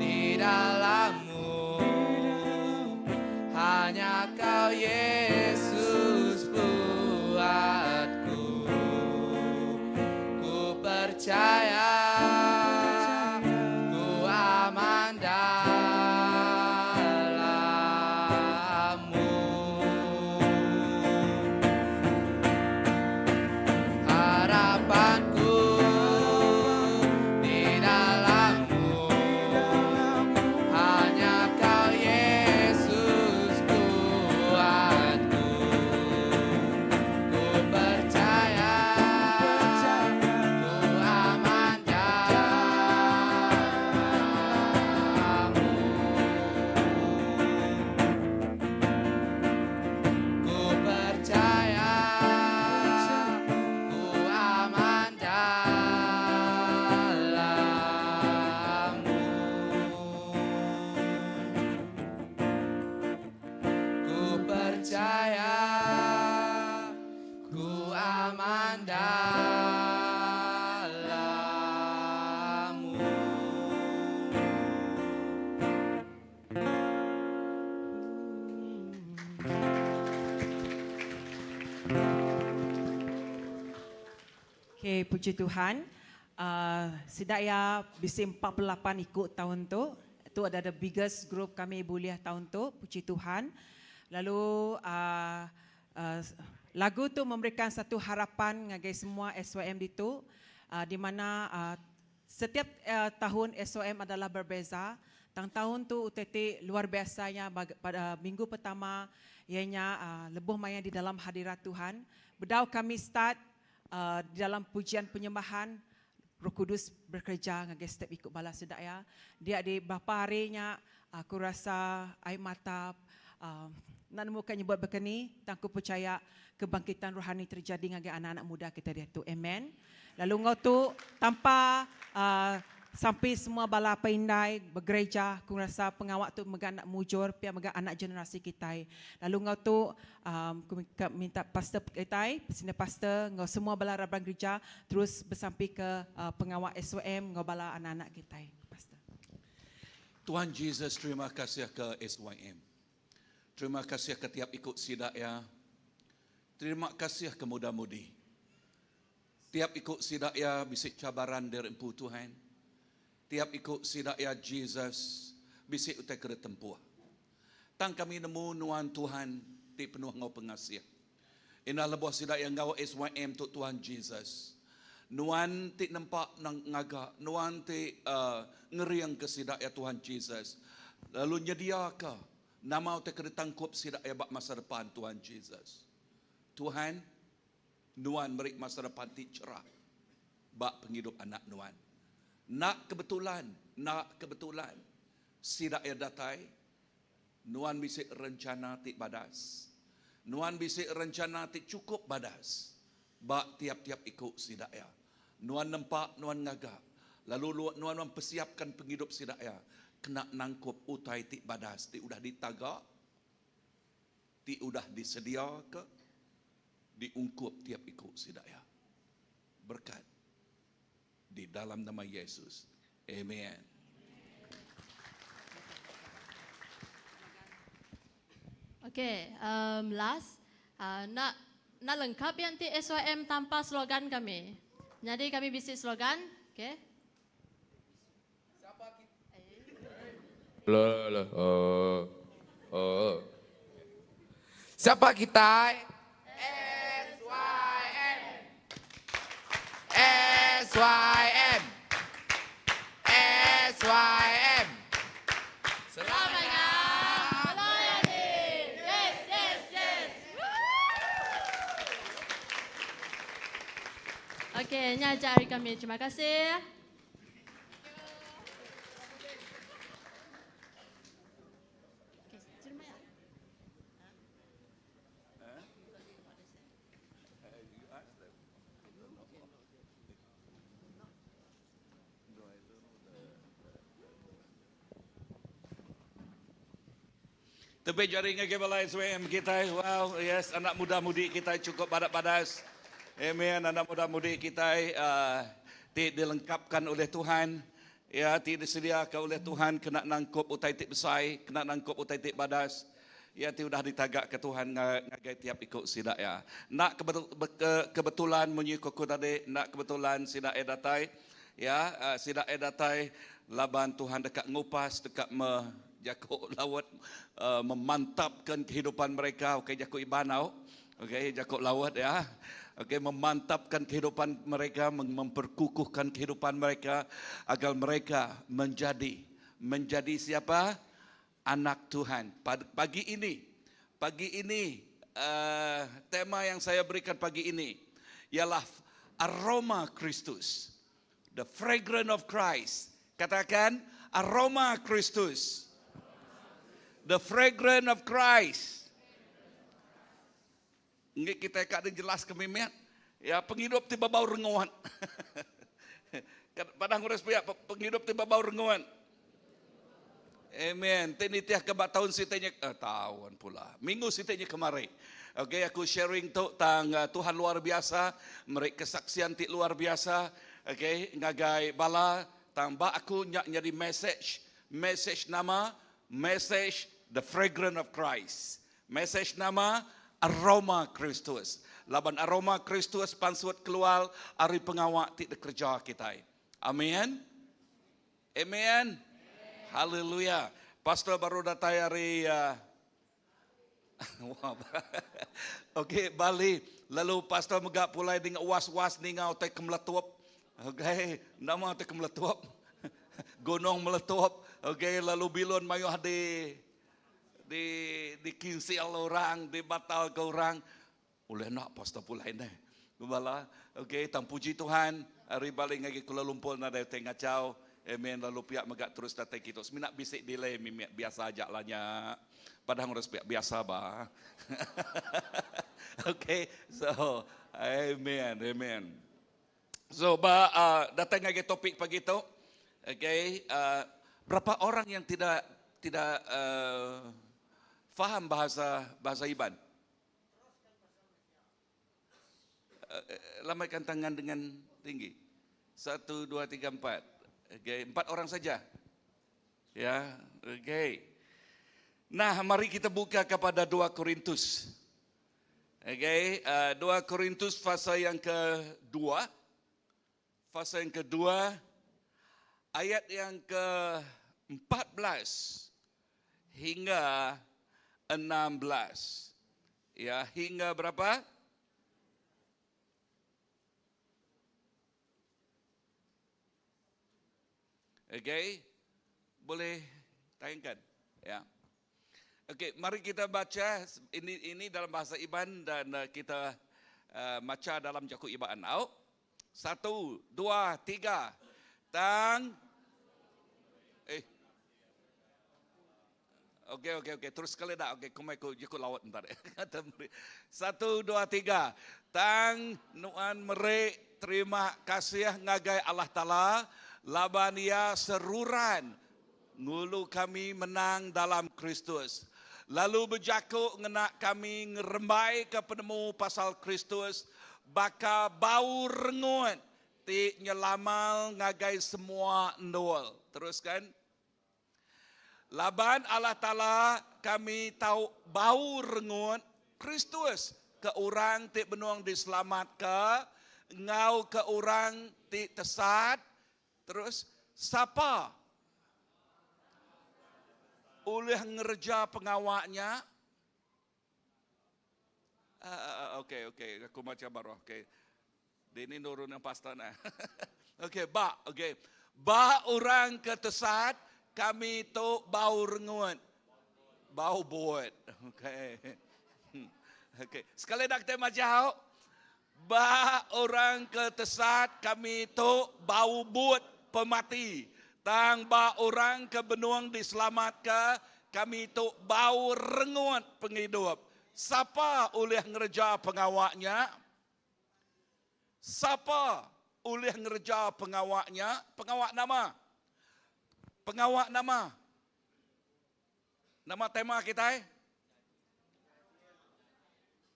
di dalam-Mu, hanya Kau Yesus buatku. Ku percaya ku aman dalam-Mu. Harapanku di dalam-Mu, hanya Kau Yesus kuatku. Ku percaya ku aman dalam-Mu. Ku percaya ku aman dalam-Mu. Ku percaya ku aman dalam-Mu. Okay, puji Tuhan. Sedaya bisi 48 ikut tahun tu. Itu ada the biggest group kami buliah tahun tu. Puji Tuhan. Lalu lagu tu memberikan satu harapan ngagai semua SYM itu, di mana setiap tahun SYM adalah berbeza. Tahun tu UTT luar biasanya pada minggu pertama ianya lebuh maya di dalam hadirat Tuhan. Bedau kami start di dalam pujian penyembahan, Roh Kudus bekerja ngagai setiap ikut bala sedaya. Dia di beberapa harinya aku rasa air mata nak nemukannya buat berkeni. Aku percaya kebangkitan rohani terjadi ngagai anak-anak muda kita dia tu. Amen. Lalu ngau tu tanpa sampai semua bala paindai bergereja, aku rasa pengawak tu megang nak mujur pihak megang anak generasi kita. Lalu ngau tu aku minta pastor kita, senior pastor, ngau semua bala raban gereja terus bersampai ke pengawak SYM, ngau bala anak-anak kita. Pastor. Tuhan Yesus, terima kasih ke SYM. Terima kasih ke tiap ikut sidaya. Terima kasih ke muda-mudi. Tiap ikut sidaya bisik cabaran dari Empu Tuhan. Tiap ikut sidaya Jesus bisik utai kena tempuh. Tang kami nemu nuan Tuhan ti penuh ngau pengasih. Ina lebuh sidaya ngau SYM tu Tuhan Jesus. Nuan ti nampak nang ngaga, nuan ti ngeriang ke sidaya Tuhan Jesus. Lalu nyediaka nama utai kena tangkup sidaya bak masa depan Tuhan Jesus. Tuhan, nuan beri masa depan ti cerah bak penghidup anak nuan. Nak kebetulan sidak ya datai, nuan bisik rencana ti badas. Nuan bisik rencana ti cukup badas. Bak tiap-tiap ikut sidak ya. Nuan nampak, nuan ngaga. Lalu nuan persiapkan penghidup sidak ya. Kena nangkup utai ti badas. Ti udah ditagak. Ti udah disedia ke. Diungkup tiap ikut sidak ya. Berkat. Di dalam nama Yesus. Amen. Okay, last. Nak lengkap yang ti SYM tanpa slogan kami. Jadi kami bisi slogan. Okay. Siapa kita? SYM. SYM. Selamanya melayani. Yes, yes, yes. Okay, ini aja hari kami. Terima kasih. Tepuk jari ngake balai SYM kita. Wow, yes, anak muda-mudi kita cukup padat-padas. Amen, anak muda-mudi kita. dilengkapkan oleh Tuhan, ya, disediakan oleh Tuhan, kena nangkup utai tik besai, kena nangkup utai tik badas, ya, ti udah ditagak ke Tuhan ngagai tiap ikut sidak ya. Nak kebetulan menyikuku tadi, nak kebetulan sidak datai, ya, sidak datai, laban Tuhan dekat ngupas, dekat jakuk lawat, memantapkan kehidupan mereka, okey, jakuk ibanau, okey, jakuk lawat ya. Okey, memantapkan kehidupan mereka, memperkukuhkan kehidupan mereka agar mereka menjadi siapa? Anak Tuhan. Pagi ini tema yang saya berikan pagi ini ialah aroma Kristus, the fragrance of Christ. Katakan aroma Kristus, the fragrance of Christ. Nggak kita kadang jelas ke mimet, ya, penghidup tiba bau renguan. Padang urus pihak penghidup tiba bau renguan. Amen. Tini tiah kebat tahun sitanya tahun pula. Minggu sitanya kemarin. Okey, aku sharing tu tentang Tuhan luar biasa, mereka kesaksian ti luar biasa. Okey, ngagai bala tambah aku jadi message nama the fragrance of Christ. Message nama aroma Kristus. Laban aroma Kristus pansuat keluar hari pengawak ti kerja kita. Amin. Amen. Haleluya. Pastor baru datang hari okey, Bali. Lalu pastor megak pulai dengan was-was ningau te kemeletup. Okey, nama te kemeletup. Gunung meletup. Okey, lalu bilon mayuh di kinsil orang, di batal ke orang. Oleh nak pastor pulai ni. Bala, okey, tang puji Tuhan, hari balik lagi Kuala Lumpur na dah tengah jauh. Amen, lalu pihak megak terus datang kita. Seminat bisik delay mimek biasa ajak lahnya. Padahal harus biasa bah. Okey, so amen. So datang lagi topik pagi tu. Okey, berapa orang yang tidak faham bahasa Iban? Lambaikan tangan dengan tinggi. 1, 2, 3, 4. Okay, 4 orang saja. Ya, okey. Nah, mari kita buka kepada 2 Korintus. Okey, 2 Korintus fasa yang kedua. Fasa yang kedua, ayat yang ke-14 hingga 16. Ya, hingga berapa? Okey, boleh tayangkan, ya. Okey, mari kita baca ini dalam bahasa Iban dan kita baca dalam Jakub Iban. 1, 2, 3. Okey. Terus sekali dah. Okey, kumai ku Jakub lawat entar. 1, 2, 3. Tang nuan merek terima kasih ngagai Allah Taala. Laban ia seruran ngulu kami menang dalam Kristus. Lalu berjakuk ngenak kami ngerembai ke penemu pasal Kristus. Baka bau rengun ti nyelamal ngagai semua ndol. Teruskan. Laban Allah Ta'ala kami tahu bau rengun Kristus ke orang ti benuang diselamat ke. Ngau ke orang ti tesat. Terus, siapa? Oleh ngerja pengawaknya. Okey. Aku baca baru. Okey. Ini nurun yang pastana. Okey, Okey. Ba orang ketesat, kami tu bau rengun. Bau buat. Okey. Okey. Sekali dah kita macam. Ba orang ketesat, kami tu bau buat pemati. Tang ba orang ke benuang diselamat ke, kami tu bau rengut penghidup. Siapa oleh ngerja pengawaknya? Siapa oleh ngerja pengawaknya? Pengawak nama. Nama tema kita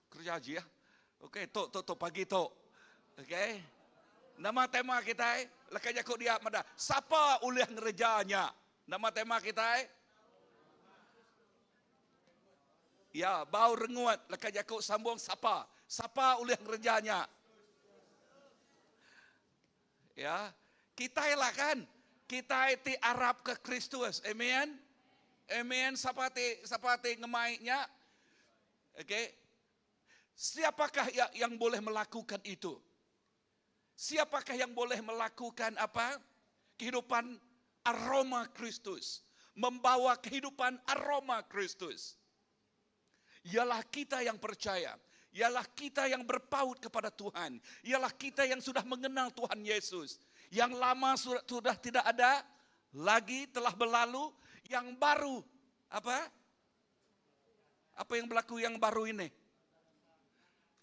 kerja haji ya. Okey, tok pagi tok. Okey. Nama tema kita lekat jakut dia mada. Siapa oleh ngerejanya? Nama tema kita ya, bau renguat lekat jakut sambung siapa? Siapa oleh ngerejanya? Ya, kita lah kan. Kita itu Arab ke Kristus. Amen. Amen. Seperti ngemaiknya. Okey. Siapakah yang boleh melakukan itu? Siapakah yang boleh melakukan apa? Kehidupan aroma Kristus. Membawa kehidupan aroma Kristus. Ialah kita yang percaya. Ialah kita yang berpaut kepada Tuhan. Ialah kita yang sudah mengenal Tuhan Yesus. Yang lama sudah tidak ada lagi, telah berlalu. Yang baru, apa? Apa yang berlaku yang baru ini?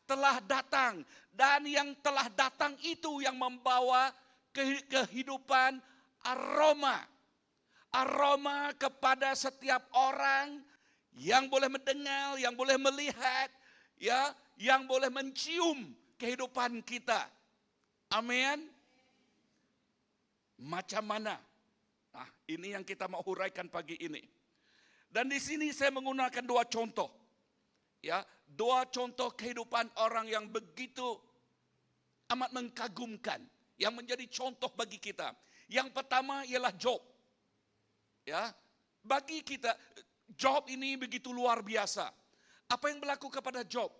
Telah datang, dan yang telah datang itu yang membawa kehidupan aroma kepada setiap orang yang boleh mendengar, yang boleh melihat, ya, yang boleh mencium kehidupan kita. Amin. Macam mana? Nah, ini yang kita mau huraikan pagi ini. Dan di sini saya menggunakan dua contoh. Ya, dua contoh kehidupan orang yang begitu amat mengagumkan, yang menjadi contoh bagi kita. Yang pertama ialah Job. Ya, bagi kita Job ini begitu luar biasa. Apa yang berlaku kepada Job?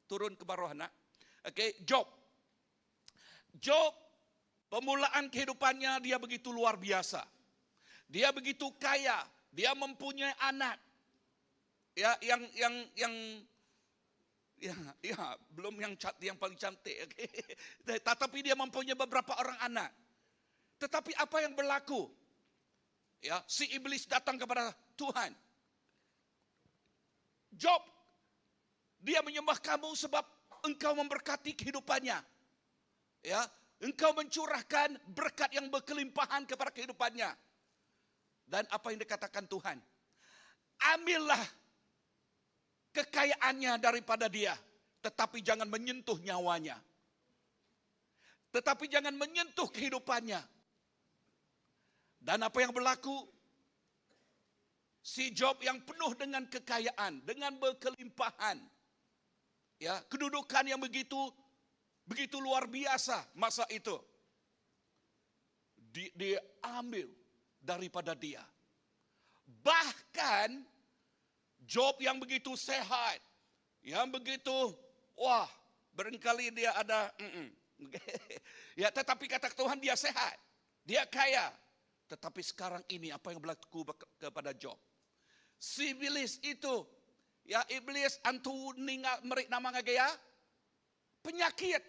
Turun ke bawah nak. Okey, Job. Pemulaan kehidupannya dia begitu luar biasa. Dia begitu kaya, dia mempunyai anak. Ya, belum yang paling cantik. Okay. Tetapi dia mempunyai beberapa orang anak. Tetapi apa yang berlaku? Ya, si iblis datang kepada Tuhan. Job, dia menyembah kamu sebab engkau memberkati kehidupannya. Ya, engkau mencurahkan berkat yang berkelimpahan kepada kehidupannya. Dan apa yang dikatakan Tuhan? Ambillah kekayaannya daripada dia, tetapi jangan menyentuh nyawanya. Tetapi jangan menyentuh kehidupannya. Dan apa yang berlaku? Si Job yang penuh dengan kekayaan, dengan berkelimpahan. Ya, kedudukan yang begitu luar biasa masa itu. Diambil daripada dia. Bahkan Job yang begitu sehat, yang begitu, wah, barangkali dia ada, ya, tetapi kata Tuhan dia sehat, dia kaya. Tetapi sekarang ini apa yang berlaku kepada Job? Si iblis itu, ya, iblis antu ningal merik nama ngagaya, penyakit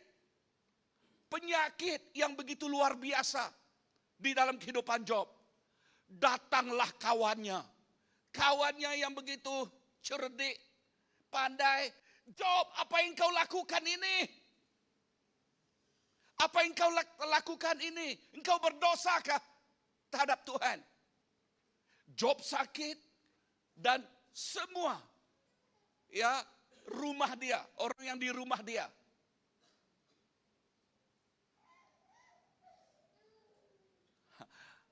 yang begitu luar biasa di dalam kehidupan Job. Datanglah kawannya yang begitu cerdik, pandai. Job, apa yang kau lakukan ini? Apa yang kau lakukan ini? Engkau berdosakah terhadap Tuhan? Job sakit dan semua, ya, rumah dia, orang yang di rumah dia,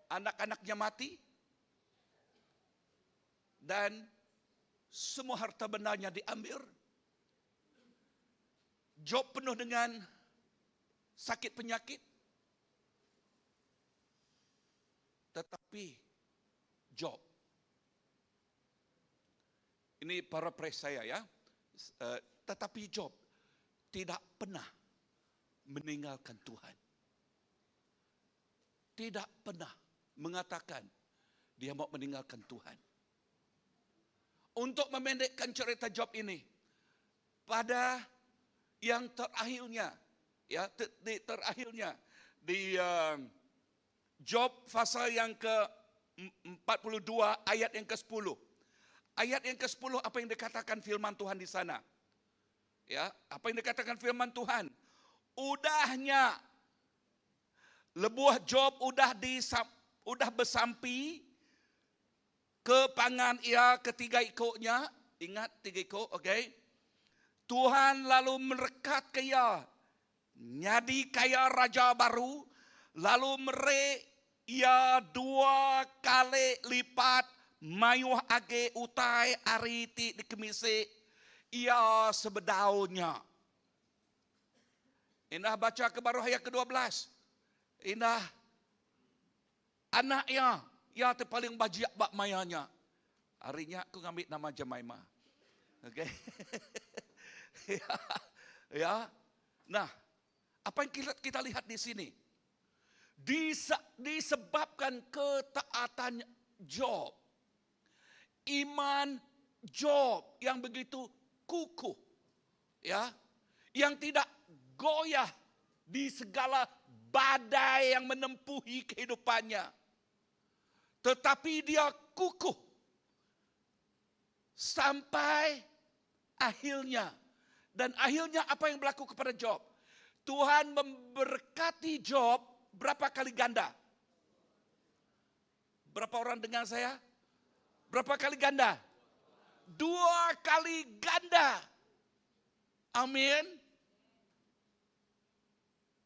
anak-anaknya mati, dan semua harta bendanya diambil. Job penuh dengan sakit penyakit. Tetapi Job, ini paraphrase saya ya, tetapi Job tidak pernah meninggalkan Tuhan. Tidak pernah mengatakan dia mau meninggalkan Tuhan. Untuk memendekkan cerita Job ini, pada yang terakhirnya, ya, terakhirnya di Job pasal yang ke-42 ayat yang ke-10. Ayat yang ke-10 apa yang dikatakan firman Tuhan di sana? Ya, apa yang dikatakan firman Tuhan? Udahnya lebuah Job udah bersampi ke pangan ia ketiga ikutnya. Ingat 3 ikut, okey. Tuhan lalu merekat ke ia Nyadi kaya raja baru, lalu ia 2 kali lipat mayuh age utai ariti di kemise ia sebedaunya. Indah baca ke baru ayat ke-12. Indah anaknya, ya paling bajiak bak mayanya. Harinya aku ngambil nama Jemaimah. Okey. ya. Nah, apa yang kita lihat di sini? Disebabkan ketaatan Job. Iman Job yang begitu kukuh. Ya. Yang tidak goyah di segala badai yang menempuhi kehidupannya. Tetapi dia kukuh. Sampai akhirnya. Dan akhirnya apa yang berlaku kepada Job? Tuhan memberkati Job berapa kali ganda? Berapa orang dengar saya? Berapa kali ganda? 2 kali ganda. Amin.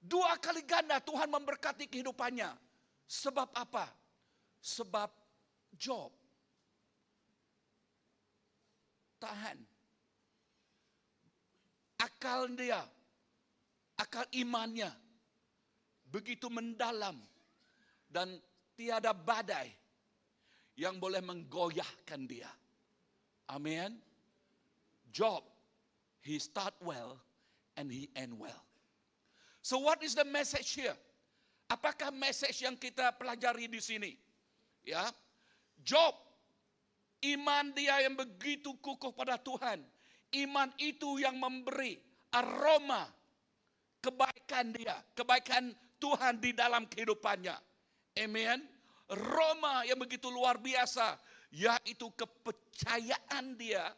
2 kali ganda Tuhan memberkati kehidupannya. Sebab apa? Sebab Job tahan. Akal dia, akal imannya begitu mendalam dan tiada badai yang boleh menggoyahkan dia. Amin. Job, he start well and he end well. So what is the message here? Apakah message yang kita pelajari di sini? Ya, Job, iman dia yang begitu kukuh pada Tuhan. Iman itu yang memberi aroma kebaikan dia, kebaikan Tuhan di dalam kehidupannya. Amen. Aroma yang begitu luar biasa, yaitu kepercayaan dia,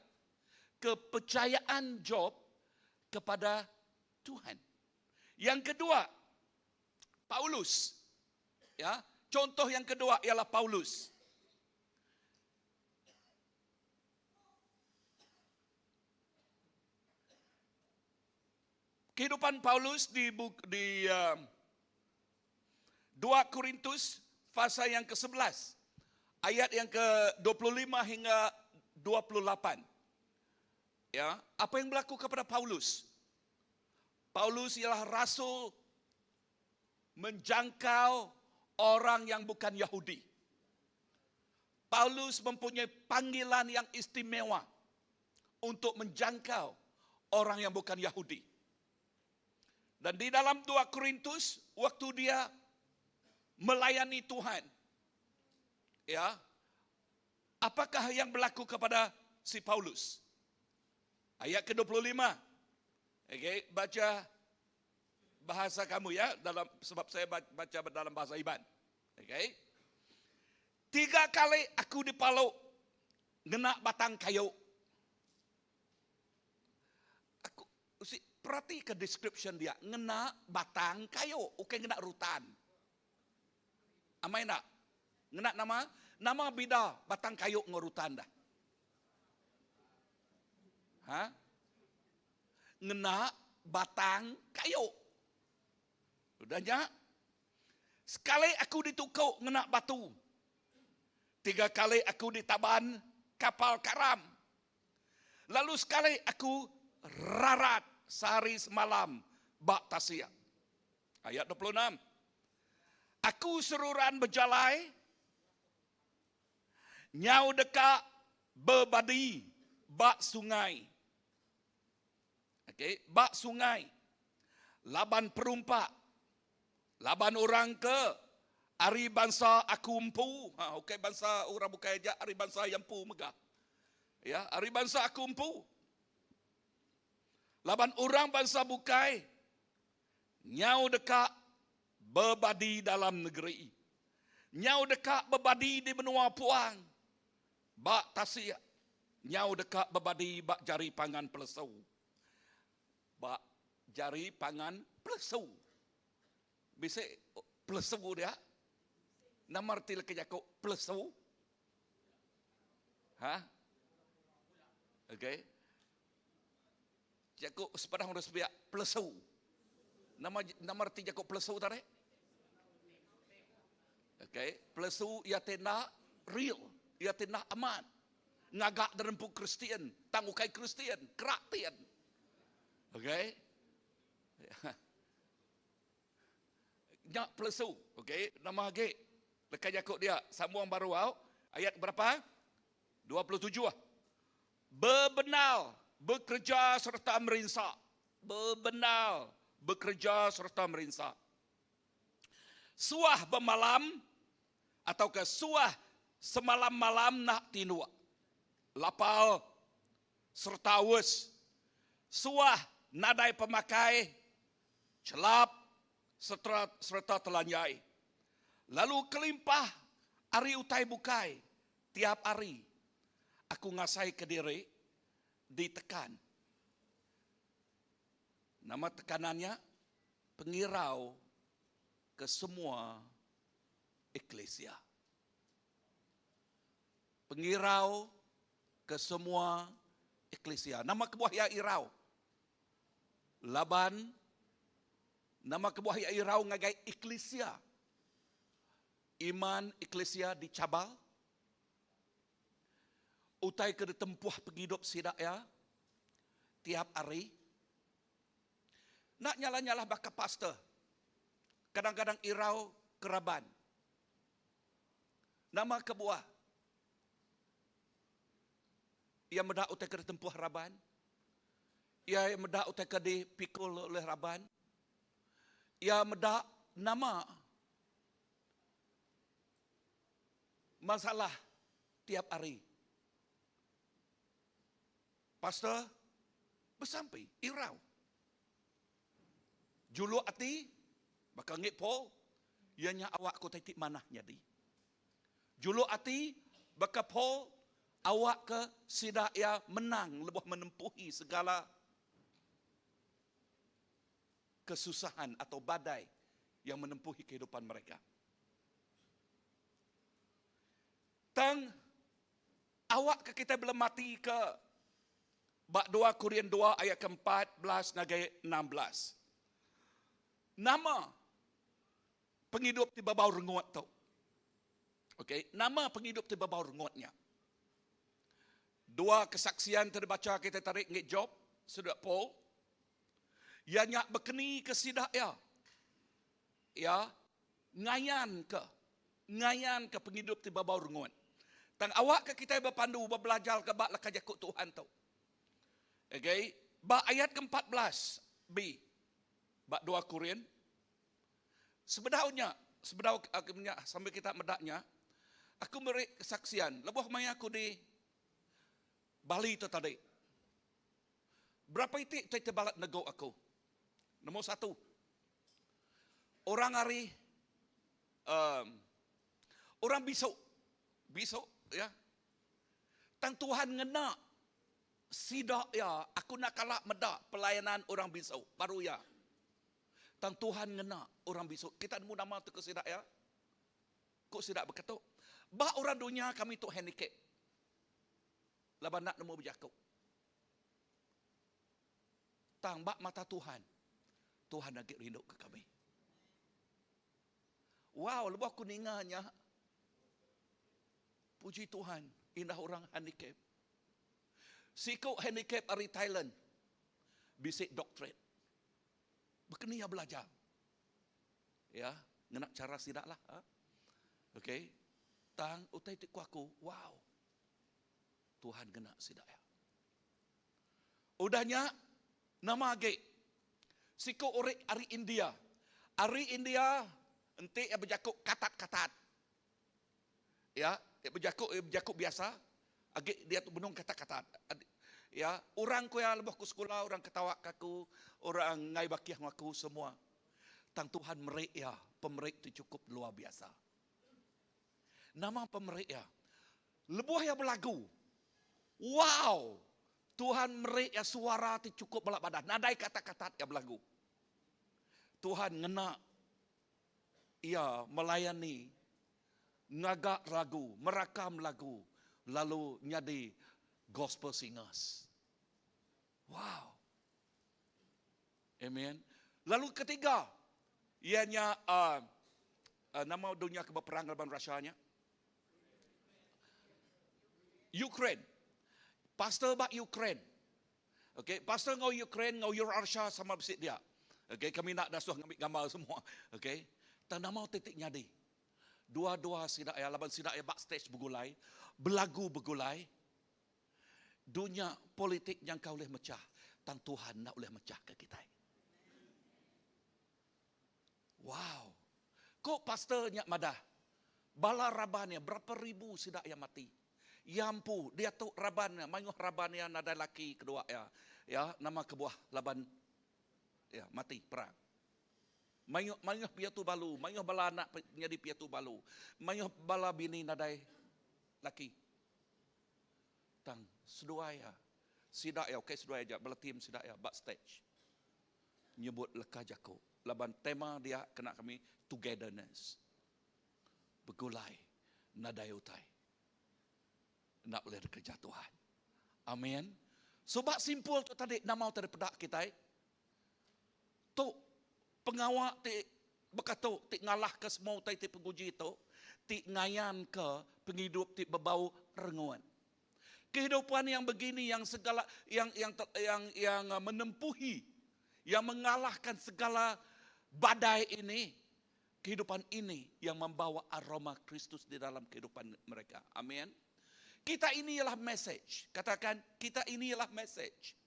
kepercayaan Job kepada Tuhan. Yang kedua, Paulus. Ya, contoh yang kedua ialah Paulus. Kehidupan Paulus di 2 Korintus pasal yang ke-11 ayat yang ke-25 hingga 28. Ya, apa yang berlaku kepada Paulus? Paulus ialah rasul menjangkau orang yang bukan Yahudi. Paulus mempunyai panggilan yang istimewa untuk menjangkau orang yang bukan Yahudi. Dan di dalam 2 Korintus, waktu dia melayani Tuhan, ya, apakah yang berlaku kepada si Paulus? Ayat ke-25. Okay, baca bahasa kamu ya, sebab saya baca dalam bahasa Iban. Okay. 3 kali aku dipaluk, ngena batang kayu. Perhati ke description dia, ngena batang kayu, bukan ngena rutan. Amai nak? Ngena nama bida batang kayu ngorutan dah. Ha? Ngena batang kayu. Udahnya? Sekali aku ditukuk ngena batu. 3 kali aku ditaban kapal karam. Lalu sekali aku rarat sehari semalam bak tasia. Ayat 26. Aku seruran berjalai, nyau dekat berbadi bak sungai. Okey, bak sungai. Laban perumpak. Laban orang ke ari bangsa aku empu. Okey, bangsa orang bukan aja, ari bangsa yang empu megah. Ya, ari bangsa aku empu. Laban orang bangsa bukai, nyau dekat berbadi dalam negeri. Nyau dekat berbadi di benua puang. Bak tasia. Nyau dekat berbadi bak jari pangan pelesau. Bak jari pangan pelesau. Bisa pelesau dia. Nama arti lekejako pelesau. Ha? Okey. Jago sepadang harus biak pelesau. Nama arti Jakob plesu tadi? Okay, plesu ia tena real, ia tena aman. Ngagak derempu Kristian, tanggukai Kristian, keratian. Okay? Nyak plesu, okay? Nama hage. Lekas Jakob dia, sambung baru ayat berapa? 27. Bebenal, bekerja serta merinsak. Bebenal, bekerja serta merinsak. Suah bermalam atau ke suah semalam-malam nak tinua. Lapal serta wes. Suah nadai pemakai celap serta telanjai. Lalu kelimpah ari utai bukai tiap hari. Aku ngasai ke diri ditekan. Nama tekanannya pengirau ke semua eklesia. Pengirau ke semua eklesia. Nama kebuah ya irau. Laban. Nama kebuah ya irau ngagai eklesia. Iman eklesia dicabal. Utai ke tempuh penghidup sidak ya. Tiap hari. Nak nyala-nyala baka pastor. Kadang-kadang irau keraban. Nama kebuah. Ia medak utai ke tempuh raban. Ia medak utai ke dipikul oleh raban. Ia medak nama masalah tiap hari. Pastor bersampai irau. Julu ati bakal ngik pol ianya awak ko titik manah nyadi. Julu ati bakal pol awak ke sidak ya menang lebuh menempuhi segala kesusahan atau badai yang menempuhi kehidupan mereka. Tang awak ke kita belum mati ke bak 2 Korintus 2 ayat ke-14 nagai 16. Nama penghidup di babau rengot tu. Okey, nama penghidup di babau rengotnya. 2 kesaksian terbaca kita tarik ngit Job, Saudara Paul. Ianya berkeni ke sidak ya. Ya, ngayan ke penghidup di babau rengot. Tang awak ke kita berpandu berbelajar ke bak lekah jakut Tuhan tu. Okey, bak ayat ke-14 B. Bak 2 Korintus. Sebenarnya sambil kita medaknya, aku beri kesaksian. Lebuh maya aku di Bali tu tadi. Berapa itik tu balat nego aku? Nombor 1. Orang hari orang besok ya. Tang Tuhan ngena sidak ya, aku nak kalak medak pelayanan orang besok baru ya. Tang Tuhan ngena orang besok. Kita nemu nama tu ke sidak ya. Kok sidak berketuk. Ba orang dunia kami tu handicap. Laban nak nemu berjakuk. Tang bak mata Tuhan. Tuhan nak rindu ke kami. Wow, lepas kuninganya. Puji Tuhan, indah orang handicap. Sikuk handicap dari Thailand. Bisik doctorate. Berkeni ya belajar. Ya, ngenak cara sidak lah. Okey. Tang utai tiku aku. Wow. Tuhan kena sidak ya. Udahnya nama age. Siko ore ari India. Ari India ente ya berjakuk katat-katat. Ya, berjakuk biasa. Age dia tu benung katat-katat. Ya, orang ku yang lebih ku sekolah, orang ketawa kaku, orang ngai bakiah ngaku semua. Tang Tuhan merik ya, pemerik itu cukup luar biasa. Nama pemerik ya, lebuh ya berlagu. Wow, Tuhan merik ya suara itu cukup belak badan. Nadai kata-kata ya berlagu. Tuhan ngena, ia melayani, ngagak lagu, merakam lagu, lalu nyadi gospel singers. Wow. Amen. Lalu ketiga, ianya nama dunia keberperang lawan Rusianya. Ukraine. Pastor bak Ukraine. Okey, pastor ngau Ukraine, ngau Eurasia sama besit dia. Okey, kami nak dah suah ngambil gambar semua. Okey. Tanah mau titik nyadi. Dua-dua sidak ya, laban sidak ya backstage bergulai, belagu bergulai. Dunia politik yang kau boleh mecah, tang Tuhan nak boleh mecah ke kita. Wow. Kok pastornya madah? Bala rabannya berapa ribu sidak yang mati. Yampu, dia tu rabannya, mayuh rabannya nada laki kedua ya. Ya, nama kebuah laban ya mati perang. Mayuh piatu balu, mayuh bala anak jadi piatu balu. Mayuh bala bini nadai laki. Tang seduaya. Sidak ya, okey seduaya aja, bala tim sidak ya backstage. Nyebut leka jako. Laban tema dia kena kami togetherness. Bergulai nadai utai. Nak boleh kerja Tuhan. Amin. Sebab simpul tu tadi nama tadi pedak kita. Tu pengawak ti berkata ti ngalah ke semua utai ti penguji tu, ti ngayan ke penghidup ti berbau renguan. Kehidupan yang begini yang segala yang menempuhi, yang mengalahkan segala badai ini, kehidupan ini yang membawa aroma Kristus di dalam kehidupan mereka. Amin. Kita ini ialah message. Katakan, kita ini ialah message.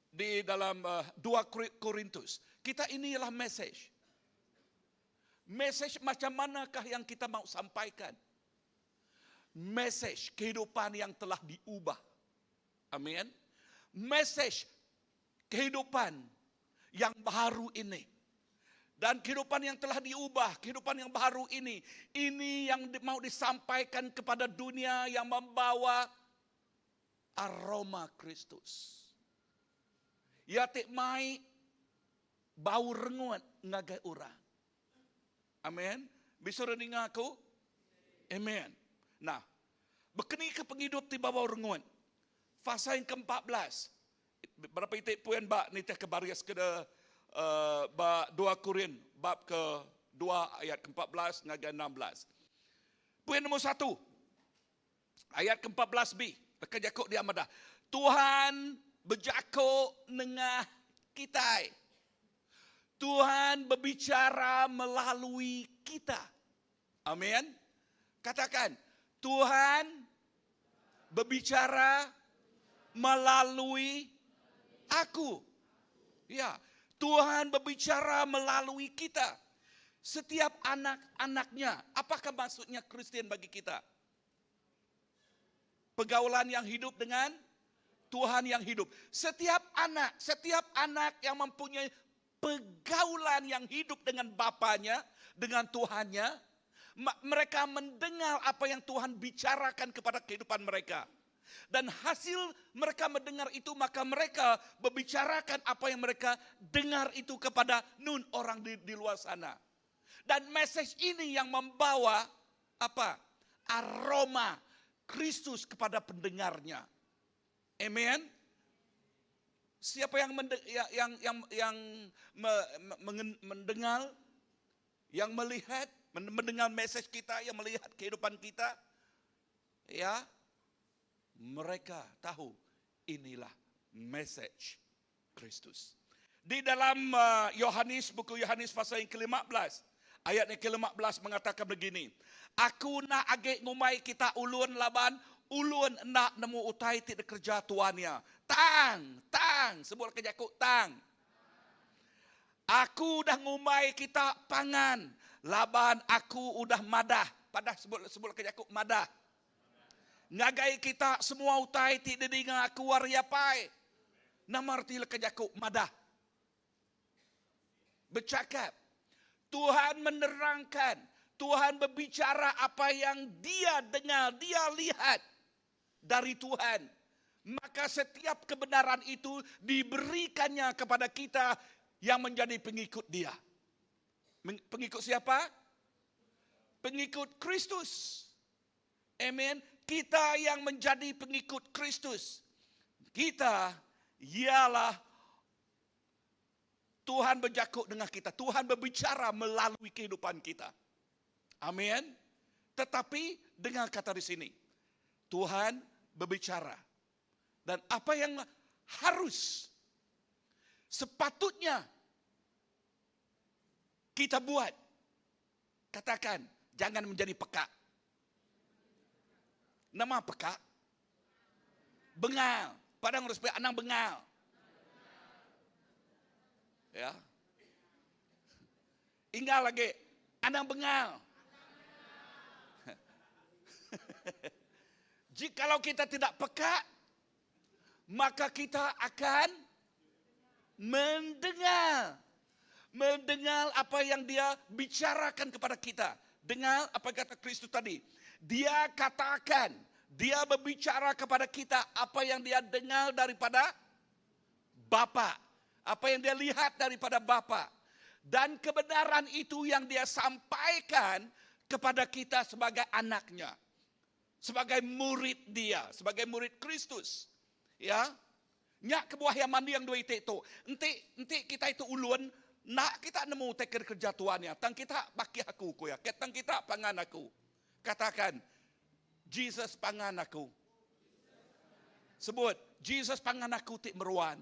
Di dalam 2 Korintus. Kita ini ialah message. Message macam manakah yang kita mau sampaikan? Message kehidupan yang telah diubah. Amin. Message kehidupan yang baru ini. Dan kehidupan yang telah diubah, kehidupan yang baru ini yang mau disampaikan kepada dunia yang membawa aroma Kristus. Ya tik mai bau renguan ngagai orang. Amin. Bisa dengar aku? Amin. Nah, berkeni ke penghidup ti bau renguan. Fasa yang ke-14. Berapa itik puan bak ni teh kebaris ke 2 Korin bab ke-2 ayat ke-14 hingga 16. Poin nombor 1. Ayat ke-14b. Kejakuk dia amadah. Tuhan berjakuk dengan kita. Tuhan berbicara melalui kita. Amin. Katakan, Tuhan berbicara melalui aku. Ya. Tuhan berbicara melalui kita. Setiap anak-anaknya. Apakah maksudnya Kristen bagi kita? Pergaulan yang hidup dengan Tuhan yang hidup. Setiap anak yang mempunyai pergaulan yang hidup dengan bapanya, dengan Tuhannya, mereka mendengar apa yang Tuhan bicarakan kepada kehidupan mereka. Dan hasil mereka mendengar itu, maka mereka berbicarakan apa yang mereka dengar itu kepada orang di luar sana. Dan message ini yang membawa apa? Aroma Kristus kepada pendengarnya. Amen. Siapa yang mendengar, yang melihat, mendengar message kita, yang melihat kehidupan kita, ya, mereka tahu inilah message Kristus. Di dalam Yohanes, buku Yohanes pasal yang ke-15, ayat yang ke-15 mengatakan begini. Aku nak agak ngumai kita ulun laban, ulun nak nemu utai tidak kerja tuannya. Tang, sebut kejakuk tang. Aku dah ngumai kita pangan, laban aku udah madah. Padah sebut kejakuk madah. Ngagai kita semua utai tidak dengar aku waria pai. Nama arti kejakuk madah. Bercakap. Tuhan menerangkan. Tuhan berbicara apa yang dia dengar, dia lihat dari Tuhan. Maka setiap kebenaran itu diberikannya kepada kita yang menjadi pengikut dia. Pengikut siapa? Pengikut Kristus. Amen. Kita yang menjadi pengikut Kristus. Kita ialah Tuhan berjakut dengan kita. Tuhan berbicara melalui kehidupan kita. Amin. Tetapi dengan kata di sini, Tuhan berbicara. Dan apa yang harus sepatutnya kita buat, katakan, jangan menjadi peka. Nama peka? Bengal. Padang harus anang bengal. Ya. Ingat lagi, anang bengal. Jikalau kita tidak peka, maka kita akan mendengar. Mendengar apa yang dia bicarakan kepada kita. Dengar apa kata Kristus tadi. Dia katakan, dia berbicara kepada kita apa yang dia dengar daripada Bapa. Apa yang dia lihat daripada Bapa. Dan kebenaran itu yang dia sampaikan kepada kita sebagai anaknya. Sebagai murid dia, sebagai murid Kristus. Ya. Nyak kebuah yang mandi yang dua itu. Nanti kita itu ulun, nak kita nemu teker kerja tuannya. Tang kita baki aku ku ya. Tang kita pangan aku. Katakan, Jesus pangan aku. Sebut, Jesus pangan aku tik meruan.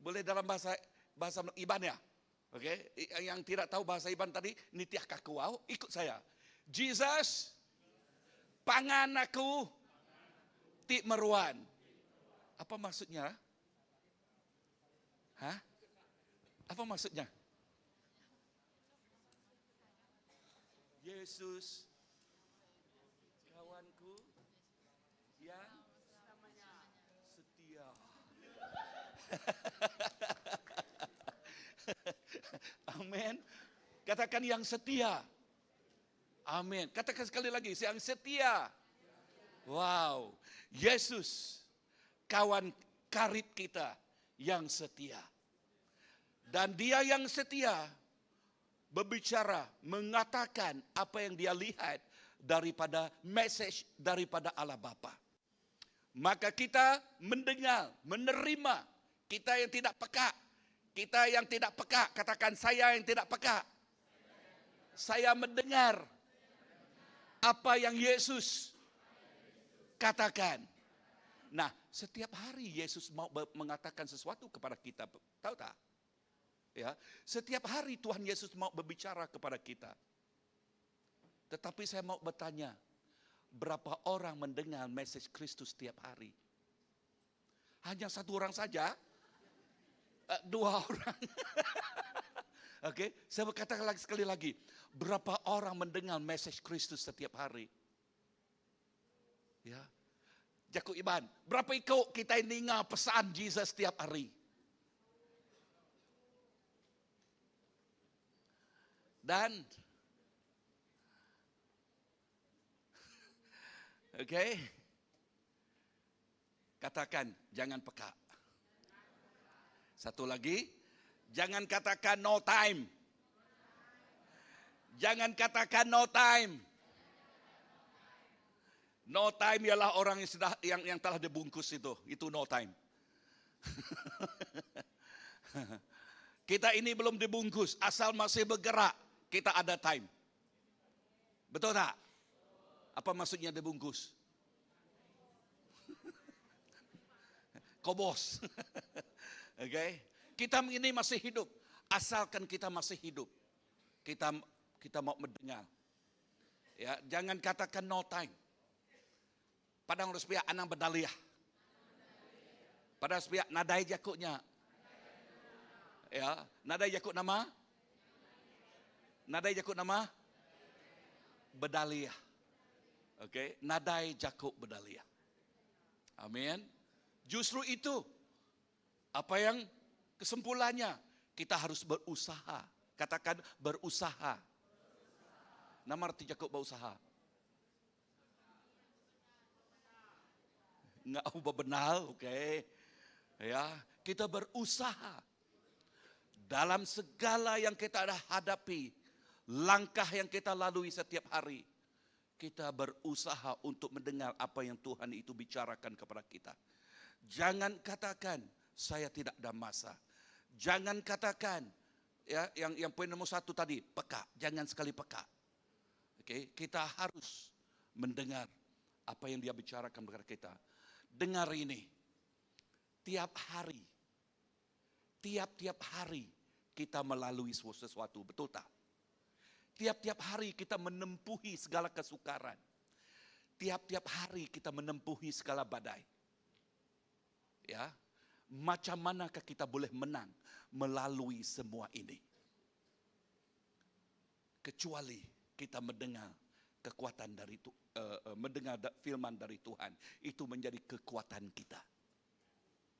Boleh dalam bahasa Iban ya? Oke, yang tidak tahu bahasa Iban tadi, nitiah kaku, ikut saya. Jesus pangan aku tik meruan. Apa maksudnya? Hah? Apa maksudnya? Yesus kawanku yang setia. Amin. Katakan yang setia. Amin. Katakan sekali lagi, yang setia. Wow. Yesus kawan karib kita yang setia. Dan dia yang setia berbicara, mengatakan apa yang dia lihat daripada message daripada Allah Bapa. Maka kita mendengar, menerima. Kita yang tidak peka. Kita yang tidak peka, katakan saya yang tidak peka. Saya mendengar apa yang Yesus katakan. Nah, setiap hari Yesus mau mengatakan sesuatu kepada kita. Tahu tak? Ya, setiap hari Tuhan Yesus mau berbicara kepada kita. Tetapi saya mau bertanya, berapa orang mendengar message Kristus setiap hari? Hanya satu orang saja? Dua orang. Oke, saya berkatakan lagi sekali lagi, berapa orang mendengar message Kristus setiap hari? Ya, Jakub Iban, berapa ikut kita dengar pesan Jesus setiap hari? Dan oke, katakan jangan peka. Satu lagi, jangan katakan no time. Jangan katakan no time. No time ialah orang yang sudah yang telah dibungkus itu no time. Kita ini belum dibungkus, asal masih bergerak, kita ada time. Betul tak? Apa maksudnya dibungkus? Kobos. Oke, kita ini masih hidup, asalkan kita masih hidup, kita mau mendengar. Ya, jangan katakan no time. Padang ruspia anang berdaliah. Padang ruspia nadai jakuknya. Ya, nadai jakuk nama? Nadai jakuk nama? Berdaliah. Oke, nadai jakuk berdaliah. Amin. Justru itu. Apa yang kesimpulannya? Kita harus berusaha. Katakan berusaha. Nama arti Jakub berusaha? Nggak ubah benar, oke. Ya, kita berusaha. Dalam segala yang kita ada hadapi. Langkah yang kita lalui setiap hari. Kita berusaha untuk mendengar apa yang Tuhan itu bicarakan kepada kita. Jangan katakan, saya tidak ada masa. Jangan katakan, ya, yang poin nomor 1 tadi, peka. Jangan sekali peka. Okey, kita harus mendengar apa yang dia bicarakan kepada kita. Dengar ini. Tiap hari kita melalui sesuatu, betul tak? Tiap-tiap hari kita menempuhi segala kesukaran. Tiap-tiap hari kita menempuhi segala badai. Ya, macam manakah kita boleh menang melalui semua ini? Kecuali kita mendengar kekuatan dari mendengar firman dari Tuhan, itu menjadi kekuatan kita.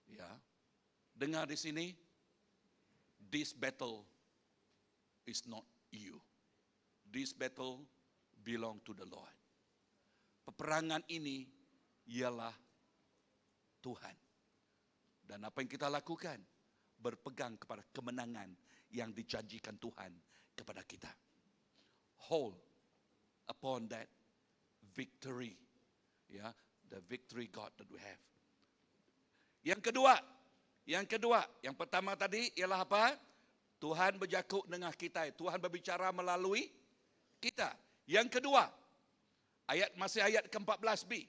Ya, dengar di sini, this battle is not you. This battle belong to the Lord. Peperangan ini ialah Tuhan. Dan apa yang kita lakukan? Berpegang kepada kemenangan yang dijanjikan Tuhan kepada kita. Hold upon that victory. Ya, the victory God that we have. Yang kedua, yang pertama tadi ialah apa? Tuhan berjakut dengan kita. Tuhan berbicara melalui kita. Yang kedua, masih ayat ke-14b.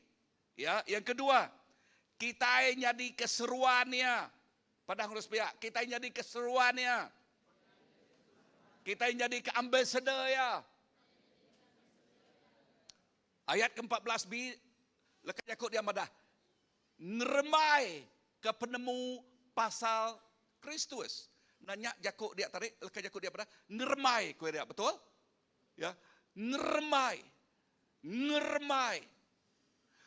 Ya, yang kedua, kita yang jadi keseruannya. Padahal harus pihak, kita yang jadi keseruannya. Kita yang jadi ke-ambassador ya. Ayat ke-14b, lekat Yakub dia madah. Ngeremai ke penemu pasal Kristus. Nanya Yakub dia tarik, lekat Yakub dia madah. Ngeremai kau dia, betul? Ya, ngeremai.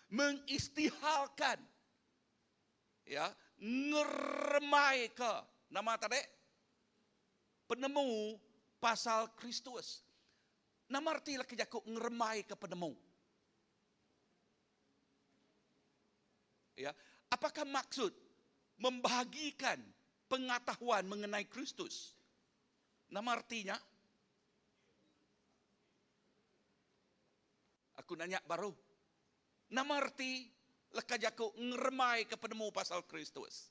Mengistihalkan. Ya, ngeremai ke nama tadi penemu pasal Kristus. Nama arti laki Yakub ngeremai ke penemu. Ya, apakah maksud membahagikan pengetahuan mengenai Kristus? Nama artinya? Aku nanya baru. Nama arti leka Yakub ngeremai ke penemu pasal Kristus.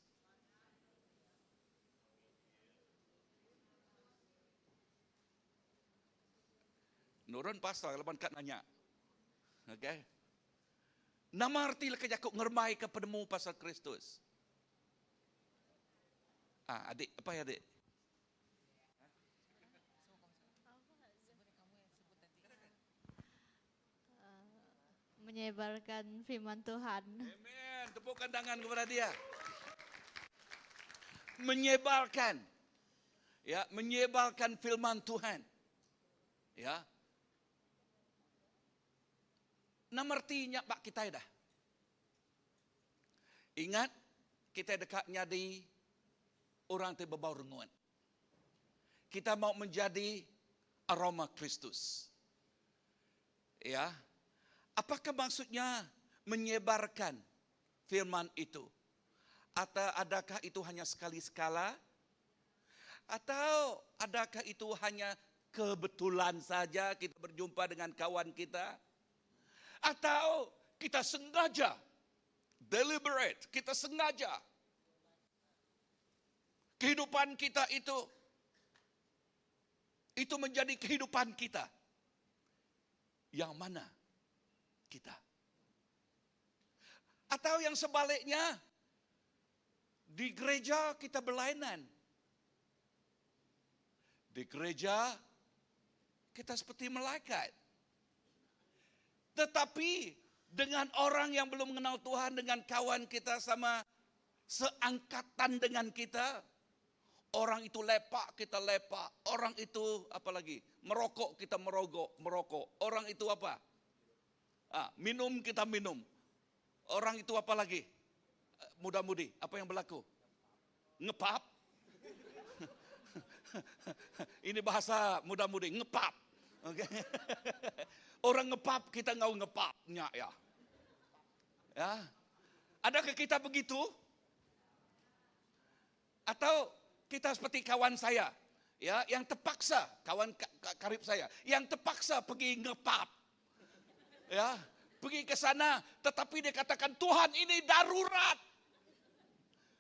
Nurun pasal lepas kat nanya. Okey. Nama arti leka Yakub ngeremai ke penemu pasal Kristus. Adik, apa ya adik? Menyebarkan firman Tuhan. Amen. Tepukkan tangan kepada dia. Menyebarkan. Ya, menyebarkan firman Tuhan. Ya. Nama artinya pak kita dah. Ingat, kita dekatnya di orang yang berbau renguan. Kita mau menjadi aroma Kristus. Ya. Apakah maksudnya menyebarkan firman itu? Atau adakah itu hanya sekali-sekala? Atau adakah itu hanya kebetulan saja kita berjumpa dengan kawan kita? Atau kita sengaja, deliberate, kita sengaja. Kehidupan kita itu menjadi kehidupan kita. Yang mana? Kita. Atau yang sebaliknya, di gereja kita berlainan. Di gereja kita seperti malaikat. Tetapi dengan orang yang belum mengenal Tuhan, dengan kawan kita sama seangkatan dengan kita, orang itu lepak, kita lepak. Orang itu apa lagi? Merokok, kita merokok. Orang itu apa? Minum kita minum. Orang itu apa lagi? Muda-mudi, apa yang berlaku? Ngepap. Ini bahasa muda-mudi, ngepap. Okay. Orang ngepap, kita ngau ngepapnya ya. Ya. Adakah kita begitu? Atau kita seperti kawan saya, ya, yang terpaksa, kawan karib saya, yang terpaksa pergi ngepap. Ya, pergi ke sana, tetapi dia katakan Tuhan ini darurat.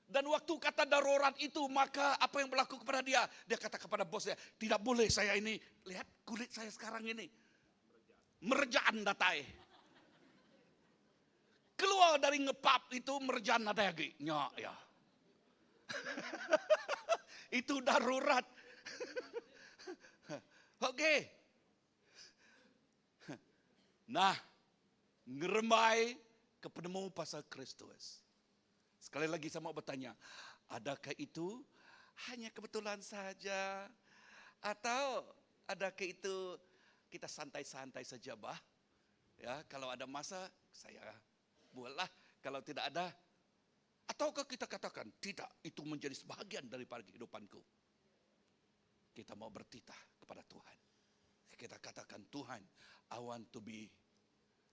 Dan waktu kata darurat itu, maka apa yang berlaku kepada dia? Dia kata kepada bosnya, tidak boleh saya ini, lihat kulit saya sekarang ini. Merejaan datai. Keluar dari ngepap itu merejaan datai lagi. Ya. Itu darurat. Oke. Nah, ngeremai kepadamu pasal Kristus. Sekali lagi saya mau bertanya, adakah itu hanya kebetulan saja? Atau adakah itu kita santai-santai saja, bah? Ya, kalau ada masa saya buatlah, kalau tidak ada, ataukah kita katakan tidak, itu menjadi sebahagian daripada kehidupanku. Kita mau bertitah kepada Tuhan. Kita katakan, Tuhan, I want to be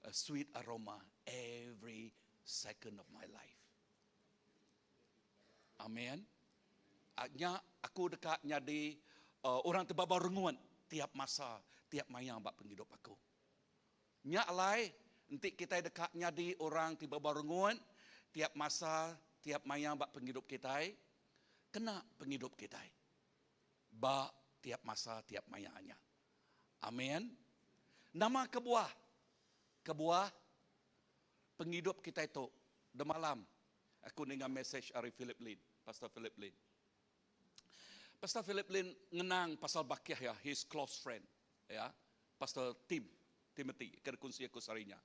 a sweet aroma every second of my life. Amin. Aku dekat jadi orang terbawa renguan tiap masa, tiap mayang bak penghidup aku. Nyak lai, nanti kita dekat jadi orang terbawa renguan tiap masa, tiap mayang bak penghidup kita, kena penghidup kita. Bak tiap masa, tiap mayangnya. Amin. Nama kebuah penghidup kita itu malam. Aku dengar message dari Philip Lin, Pastor Philip Lin. Pastor Philip Lin ngenang pasal Bakiah ya, his close friend, ya, Pastor Timothy, kerkunci aku sarinya.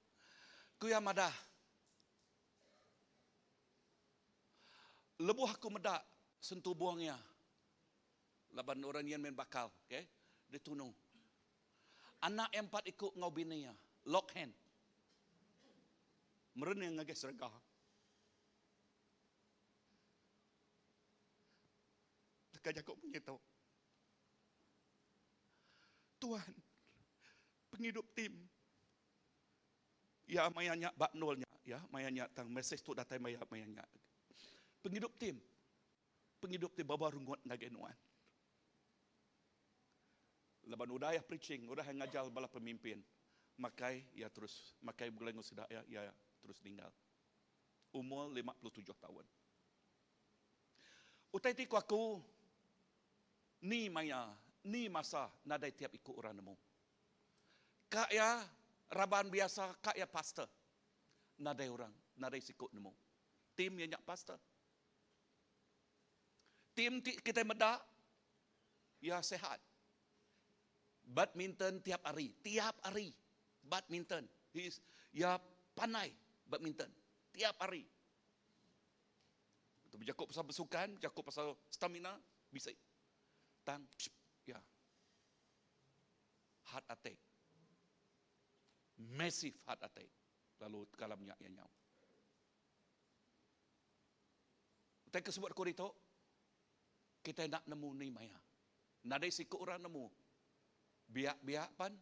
Kuya madah, lebuh aku medak sentuh buangnya, laban orang yang main bakal, okay? Dia tunung. Anak empat ikut ngau bininya, lock hand. Meren yang ngages regah. Kaya kau punya tahu. Tuhan, penghidup tim. Ya mayanya bak nolnya, ya mayanya tang message tu datai mayanya. Penghidup tim baba rungut nagenuan. Laban udah ya preaching, udah yang ngajal bala pemimpin. Makai berlengu sudah ya terus tinggal. Umur 57 tahun. Utai tiku aku ni masa nadai tiap ikut orang nemu. Kak ya raban biasa, kak ya pastor. Nadai sikut nemu. Tim yang nyak pastor. Tim kita medak, ya sehat. Badminton tiap hari. Badminton. Ya pandai badminton. Tiap hari. Itu berjakup pasal bersukan, berjakup pasal stamina, bisa. Ya. Heart attack. Massive heart attack. Lalu kalamnya yang nyau. Tapi kesebut aku itu, kita nak nemu ni maya. Nadai sikut orang nemu. Biak-biak pan,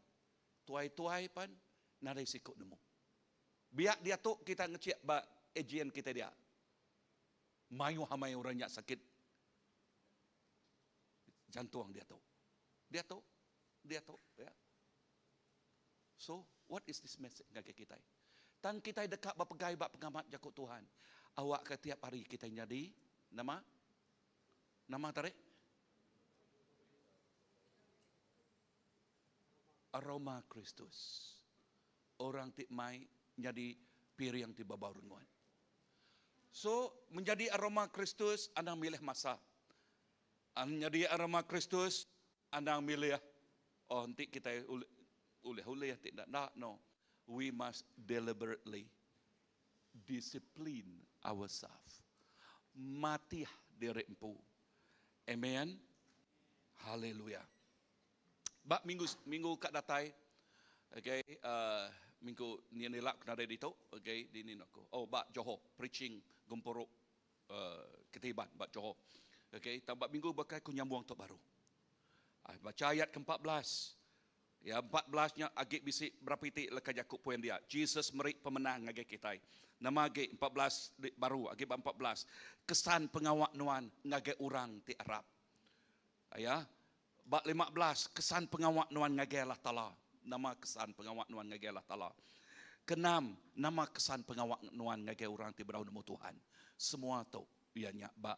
tuai-tuai pan, nadai sikut nemu. Biak dia tu kita ngecek ba ejian kita dia. Mayu hamai orangnya sakit jantung dia tu. Ya. So, what is this message ngake kita? Tang kita dekat bapegai bak pengamat jakut Tuhan. Awak ke tiap hari kita jadi nama tarik aroma Kristus. Orang tik mai jadi piring tiba barungan. So, menjadi aroma Kristus, anda milih masa. Menjadi aroma Kristus, anda milih, nanti kita uleh tidak, no. We must deliberately discipline ourselves. Mati diri empu. Amen. Haleluya. Bak minggu kat datai, okay, minggu ni nilak kena dari itu, okay, di ni aku. Oh, bak Johor preaching gempuruk ketiban bak Johor. Okay, tambah minggu bakai ku nyambung tok baru. Baca ayat ke-14. Ya 14-nya agak bisik berapa titik lekat Yakub poin dia. Jesus merik pemenang agak kita. Nama agak 14 baru agak 14. Kesan pengawak nuan ngagak orang ti Arab. Ya. Bak 15 kesan pengawak nuan ngagak Allah Taala. Nama kesan pengawak nuan ngagak Allah Taala. Keenam, nama kesan pengawak nuan ngagak orang ti berau nemu Tuhan. Semua tu ianya ba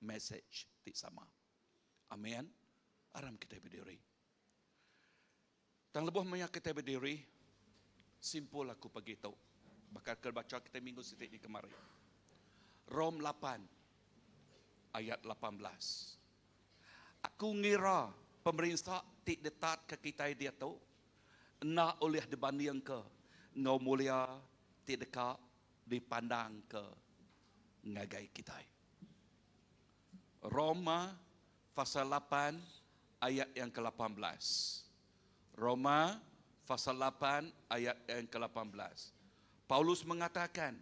message ti sama. Amen. Aram kita berdiri. Tang lebuh maya kita berdiri, simpul aku pagi itu. Bakal kerbaca kita minggu sitik di kemarin. Rom 8 ayat 18. Aku ngira pemerintah ti detat ke kita dia tu na oleh dibanding ke ngau mulia ti dekat dipandang ke ngagai kita. Roma pasal 8 ayat yang ke-18. Roma pasal 8 ayat yang ke-18. Paulus mengatakan,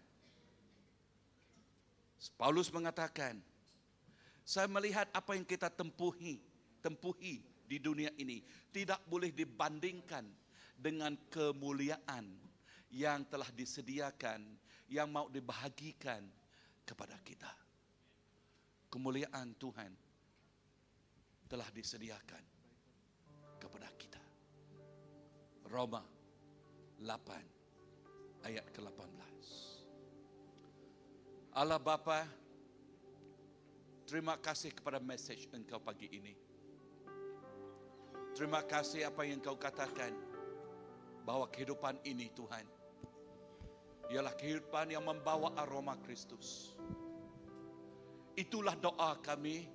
saya melihat apa yang kita tempuhi di dunia ini tidak boleh dibandingkan dengan kemuliaan yang telah disediakan, yang mau dibahagikan kepada kita. Kemuliaan Tuhan telah disediakan kepada kita. Roma 8 ayat ke-18. Allah Bapa, terima kasih kepada message Engkau pagi ini. Terima kasih apa yang Engkau katakan, bahwa kehidupan ini Tuhan ialah kehidupan yang membawa aroma Kristus. Itulah doa kami,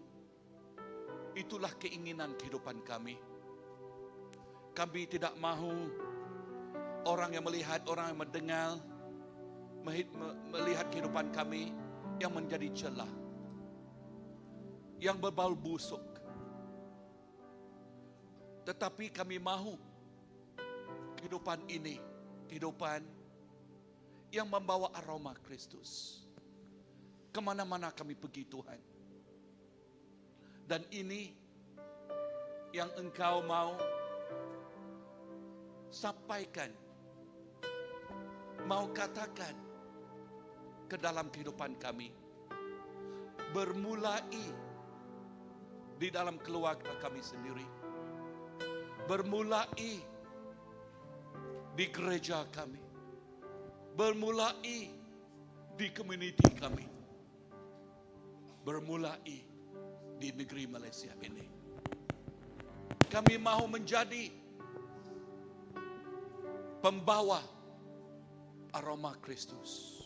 itulah keinginan kehidupan kami. Kami tidak mahu orang yang melihat, orang yang mendengar, melihat kehidupan kami yang menjadi celah, yang berbau busuk. Tetapi kami mahu kehidupan ini, kehidupan yang membawa aroma Kristus. Kemana-mana kami pergi Tuhan. Dan ini yang Engkau mau sampaikan, mau katakan ke dalam kehidupan kami. Bermulai di dalam keluarga kami sendiri. Bermulai di gereja kami. Bermulai di community kami. Bermulai di negeri Malaysia ini. Kami mahu menjadi pembawa aroma Kristus.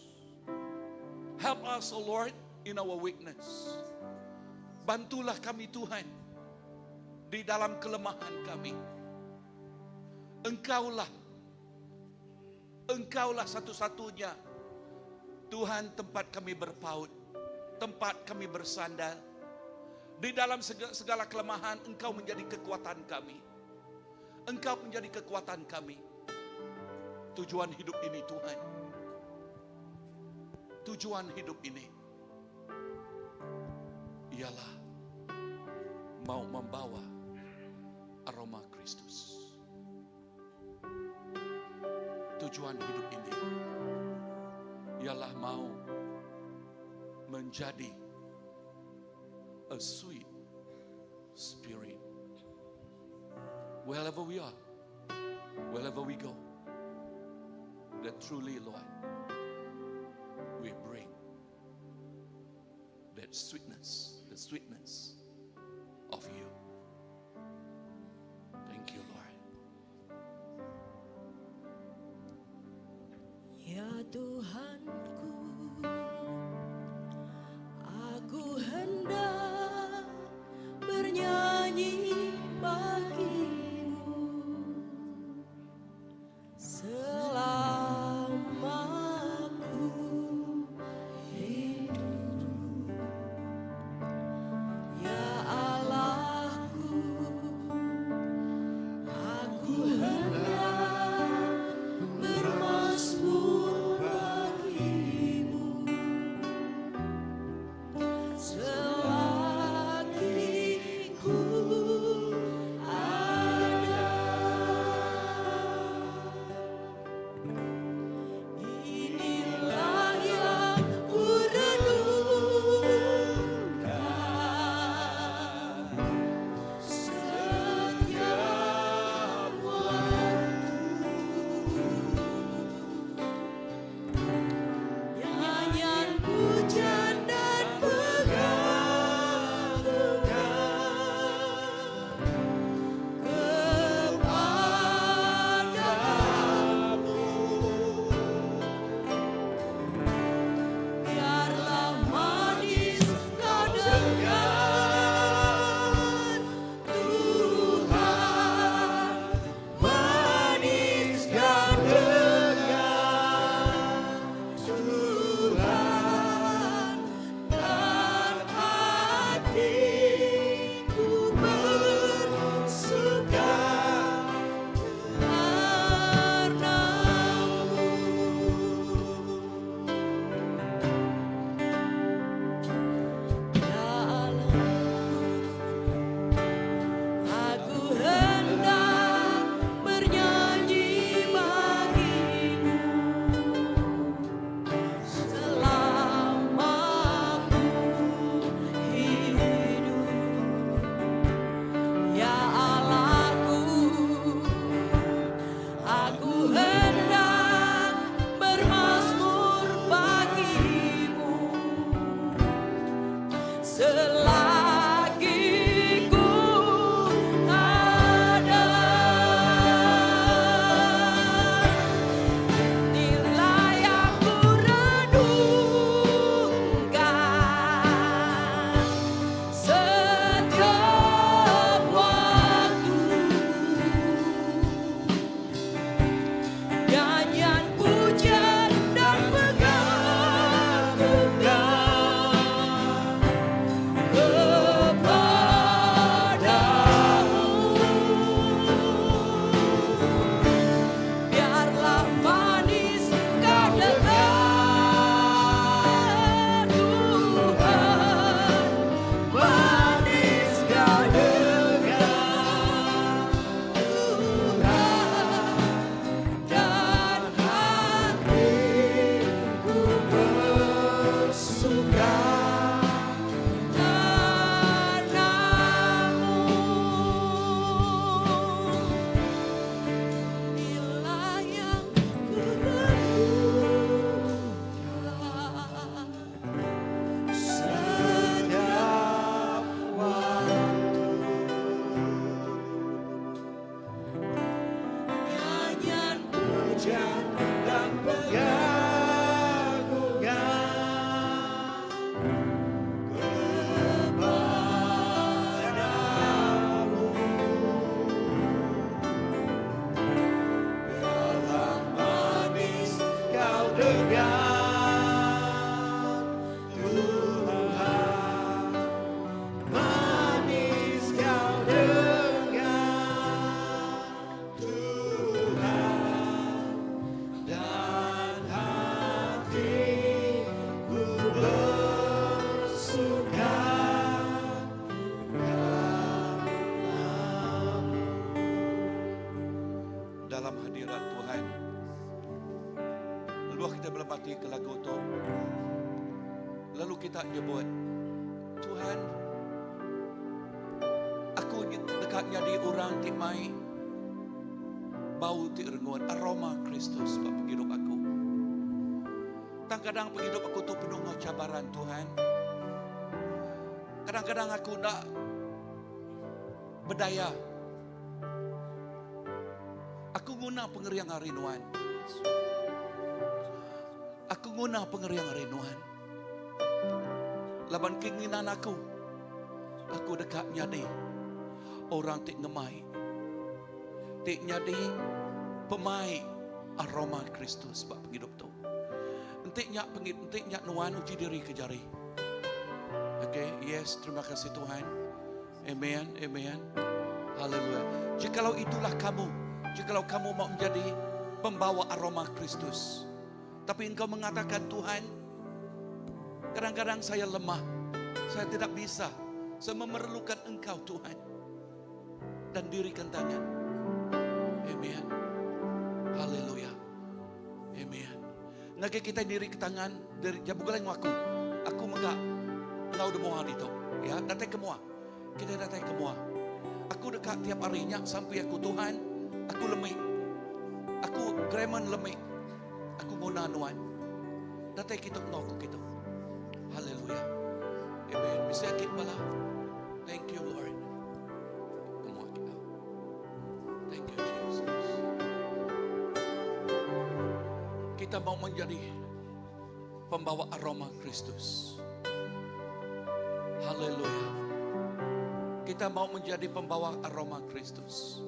Help us, O Lord, in our weakness. Bantulah kami Tuhan di dalam kelemahan kami. Engkaulah satu-satunya Tuhan tempat kami berpaut, tempat kami bersandar. Di dalam segala kelemahan, Engkau menjadi kekuatan kami. Engkau menjadi kekuatan kami. Tujuan hidup ini Tuhan, tujuan hidup ini ialah mau membawa aroma Kristus. Tujuan hidup ini ialah mau menjadi a sweet spirit. Wherever we are, wherever we go, that truly, Lord, we bring that sweetness, the sweetness of you. Thank you, Lord. Ya Tuhanku, aku hendak bernyanyi bagimu selama ku hidup. Ya Allahku, aku hendak bermazmur bagimu selagi ku ada. Inilah yang ku renungkan setiap waktu. dalam hadirat Tuhan. Lalu kita melebati ke lagu itu. Lalu kita nyebut, Tuhan, aku dekatnya di orang ti mai bau ti renguan aroma Kristus bab penghidup aku. Kadang-kadang penghidup aku tu penuh dengan cabaran Tuhan. Kadang-kadang aku nak berdaya. Aku guna pengeriang harinuan. Aku guna pengeriang harinuan. Laban keinginan aku dekat nyadi orang tik ngemai, tik nyadi pemai aroma Kristus bab hidup tu. Entik nyak nuan uji diri ke jari. Okay, yes, terima kasih Tuhan. Amen, amen. Haleluya. Jikalau itulah kamu, jikalau kamu mau menjadi pembawa aroma Kristus, tapi engkau mengatakan, Tuhan, kadang-kadang saya lemah, saya tidak bisa, saya memerlukan Engkau Tuhan, dan dirikan tangan. Amen. Haleluya. Amen. Ngake kita diri ke tangan dari jabugalang aku megak engkau demohan itu, ya, datang ke mua. Kita datang ke mua. Aku dekat tiap harinya sampai aku Tuhan, aku lemik. Aku kremen lemik. Aku guna nuan. Datang kita aku gitu. Haleluya. Amen. Bisa kita bala. Thank you Lord. Semua kita. Thank you Jesus. Kita mau menjadi pembawa aroma Kristus. Haleluya. Kita mau menjadi pembawa aroma Kristus.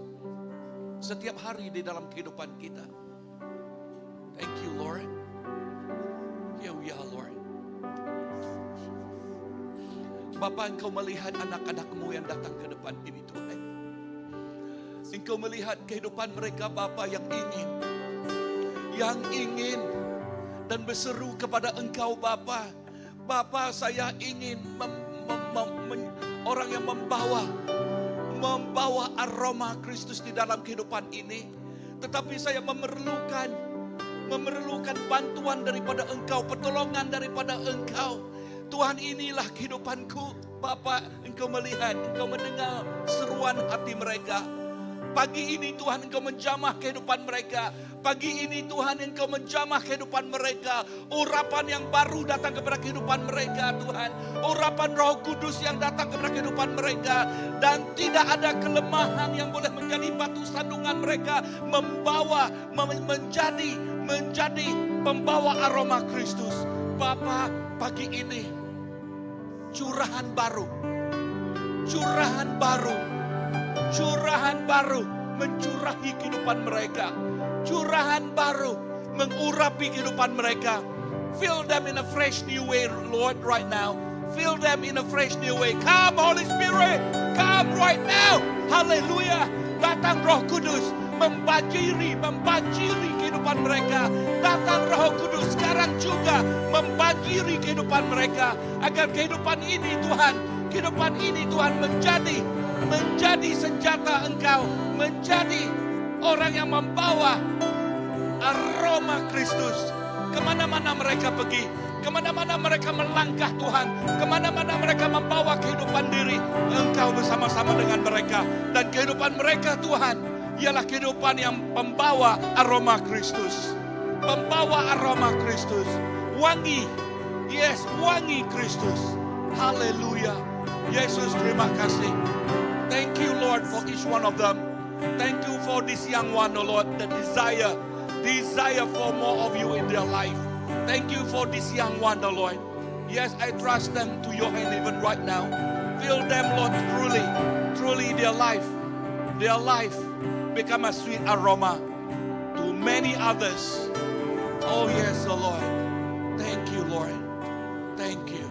Setiap hari di dalam kehidupan kita. Thank you Lord. Here we are Lord. Bapa, Engkau melihat anak-anak-Mu yang datang ke depan ini Tuhan. Engkau melihat kehidupan mereka Bapa yang ingin dan berseru kepada Engkau Bapa. Bapa, saya ingin orang yang membawa aroma Kristus di dalam kehidupan ini. Tetapi saya memerlukan bantuan daripada Engkau, pertolongan daripada Engkau. Tuhan, inilah kehidupanku. Bapa, Engkau melihat, Engkau mendengar seruan hati mereka. Pagi ini Tuhan, Engkau menjamah kehidupan mereka. Pagi ini Tuhan, Engkau menjamah kehidupan mereka. Urapan yang baru datang kepada kehidupan mereka Tuhan. Urapan Roh Kudus yang datang kepada kehidupan mereka. Dan tidak ada kelemahan yang boleh menjadi batu sandungan mereka. Menjadi pembawa aroma Kristus. Bapa, pagi ini curahan baru mencurahi kehidupan mereka. Curahan baru mengurapi kehidupan mereka. Fill them in a fresh new way, Lord, right now. Fill them in a fresh new way. Come, Holy Spirit. Come right now. Haleluya. Datang Roh Kudus. Membanjiri kehidupan mereka. Datang Roh Kudus sekarang juga membanjiri kehidupan mereka. Agar kehidupan ini Tuhan menjadi senjata Engkau, menjadi orang yang membawa aroma Kristus kemana-mana mereka pergi, kemana-mana mereka melangkah Tuhan, kemana-mana mereka membawa kehidupan diri, Engkau bersama-sama dengan mereka. Dan kehidupan mereka Tuhan ialah kehidupan yang membawa aroma Kristus, wangi, yes, wangi Kristus. Haleluya. Yesus, terima kasih. Thank you Lord for each one of them. Thank you for this young one, oh Lord, the desire for more of you in their life. Thank you for this young one, oh Lord. Yes, I trust them to your hand even right now. Fill them, Lord, truly their life become a sweet aroma to many others. Oh yes, oh Lord. Thank you, Lord. Thank you.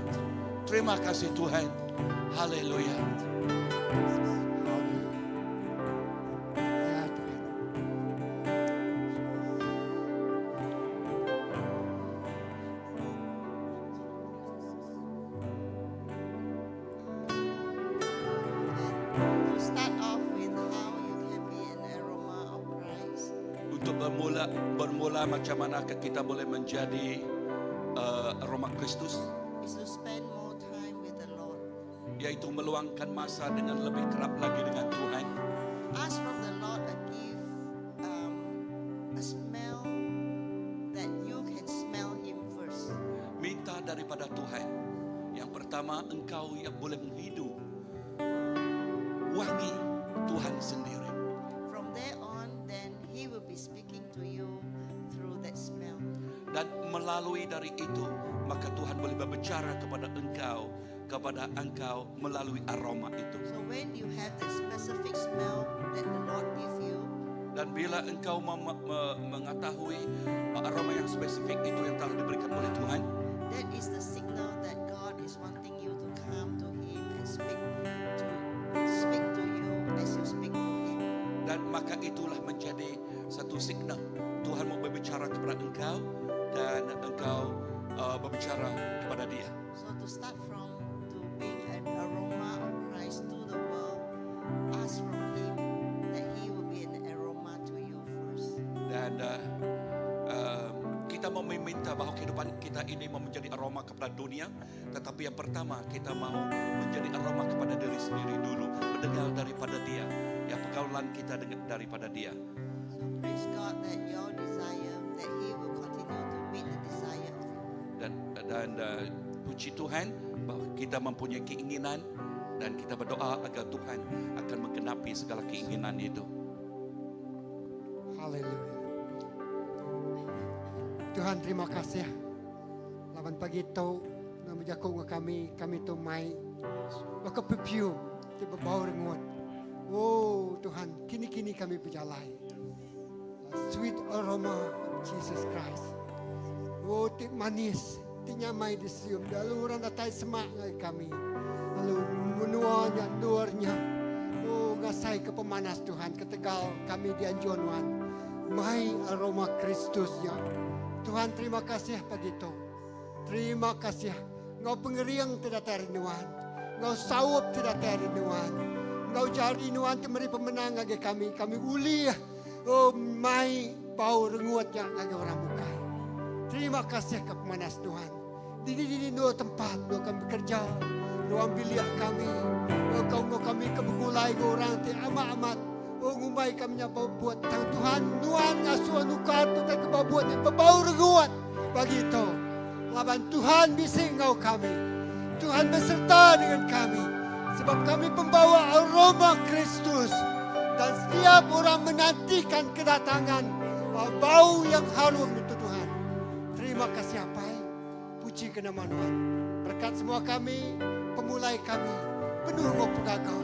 Terima kasih Tuhan. Haleluya. To start off with how you can be an aroma of Christ. untuk bermula macam mana kita boleh menjadi aroma Kristus, is to spend more time with the Lord. yaitu meluangkan masa dengan lebih kerap lagi dengan Tuhan. Ask from the Lord a gift, a smell that you can smell Him first. Minta daripada Tuhan. Yang pertama, engkau yang boleh menghidup wangi Tuhan sendiri. From there on, then He will be speaking to you through that smell. Dan melalui dari itu, maka Tuhan boleh berbicara kepada engkau melalui aroma itu. So when you have the specific smell that the Lord give you, Dan bila engkau mengetahui aroma yang spesifik itu yang telah diberikan oleh Tuhan, that is the signal that God is wanting you to come to Him and speak to you as you speak to Him. dan maka itulah menjadi satu signal Tuhan mau berbicara kepada engkau dan engkau berbicara kepada Dia. So to start from to being an aroma of Christ to the world, ask from Him that He will be an aroma to you first. Dan kita mau meminta bahwa kehidupan kita ini mau menjadi aroma kepada dunia, tetapi yang pertama kita mau menjadi aroma kepada diri sendiri dulu, mendengar daripada Dia, ya pergaulan kita daripada Dia. So praise God that your desire, that He will continue to meet the desire of you. Dan puji Tuhan bahwa kita mempunyai keinginan dan kita berdoa agar Tuhan akan menggenapi segala keinginan itu. Haleluya. Tuhan terima kasih. Lawan pagi tu nama jakung kami tu mai. Maka perfume tu berbau rengut. Oh Tuhan, kini kami berjalan. Sweet aroma of Jesus Christ. Oh tik manis, tik nyamai disium. Lalu orang datai semak kami. Lalu menuanya, luarnya. Oh ngasai ke pemanas Tuhan, ketegal kami di anjuran. Mai aroma Kristusnya. Tuhan terima kasih pagi itu. Terima kasih. Engkau pengeriang tidak terinuan. Engkau sawap tidak terinuan. Engkau jari nuan temeri pemenang bagi kami. Kami uli. Oh mai bau rengut yang bagi orang bukai. Terima kasih ke pemanas Tuhan. Di dua tempat dua kami bekerja. Ruang bilik kami. Kau kami kebegulai ke orang ti amat-amat. Oh ngumbai kami nyapa buat tang Tuhan nuan ngasuh nukar tu tak kebabuat ni berbau renguat bagi itu. Laban Tuhan bising engkau kami. Tuhan beserta dengan kami. Sebab kami pembawa aroma Kristus. Dan setiap orang menantikan kedatangan bau yang harum itu Tuhan. Terima kasih Apai. Puji ke nama Tuhan. Berkat semua kami, pemulai kami. Penuh engkau pegagau.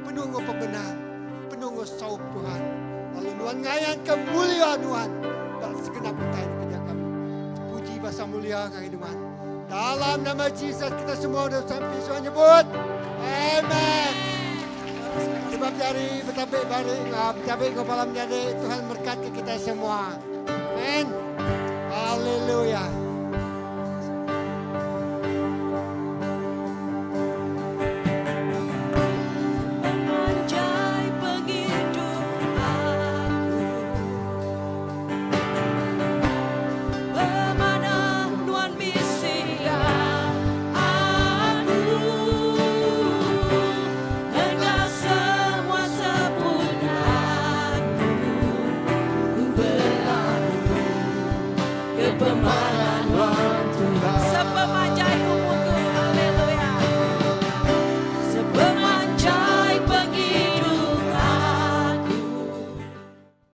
Penuh engkau pembenar. Penuh saup Tuhan. Lalu Tuhan ngayan kemuliaan Tuhan dan segenap petang kerja kami. Puji bahasa mulia kami Tuhan. Dalam nama Yesus kita semua sudah sampai Tuhan nyebut. Amen. Sebab dari bertabik bari, bertabik kepala menjadi Tuhan berkati kita semua. Amen. Haleluya. Sepemalan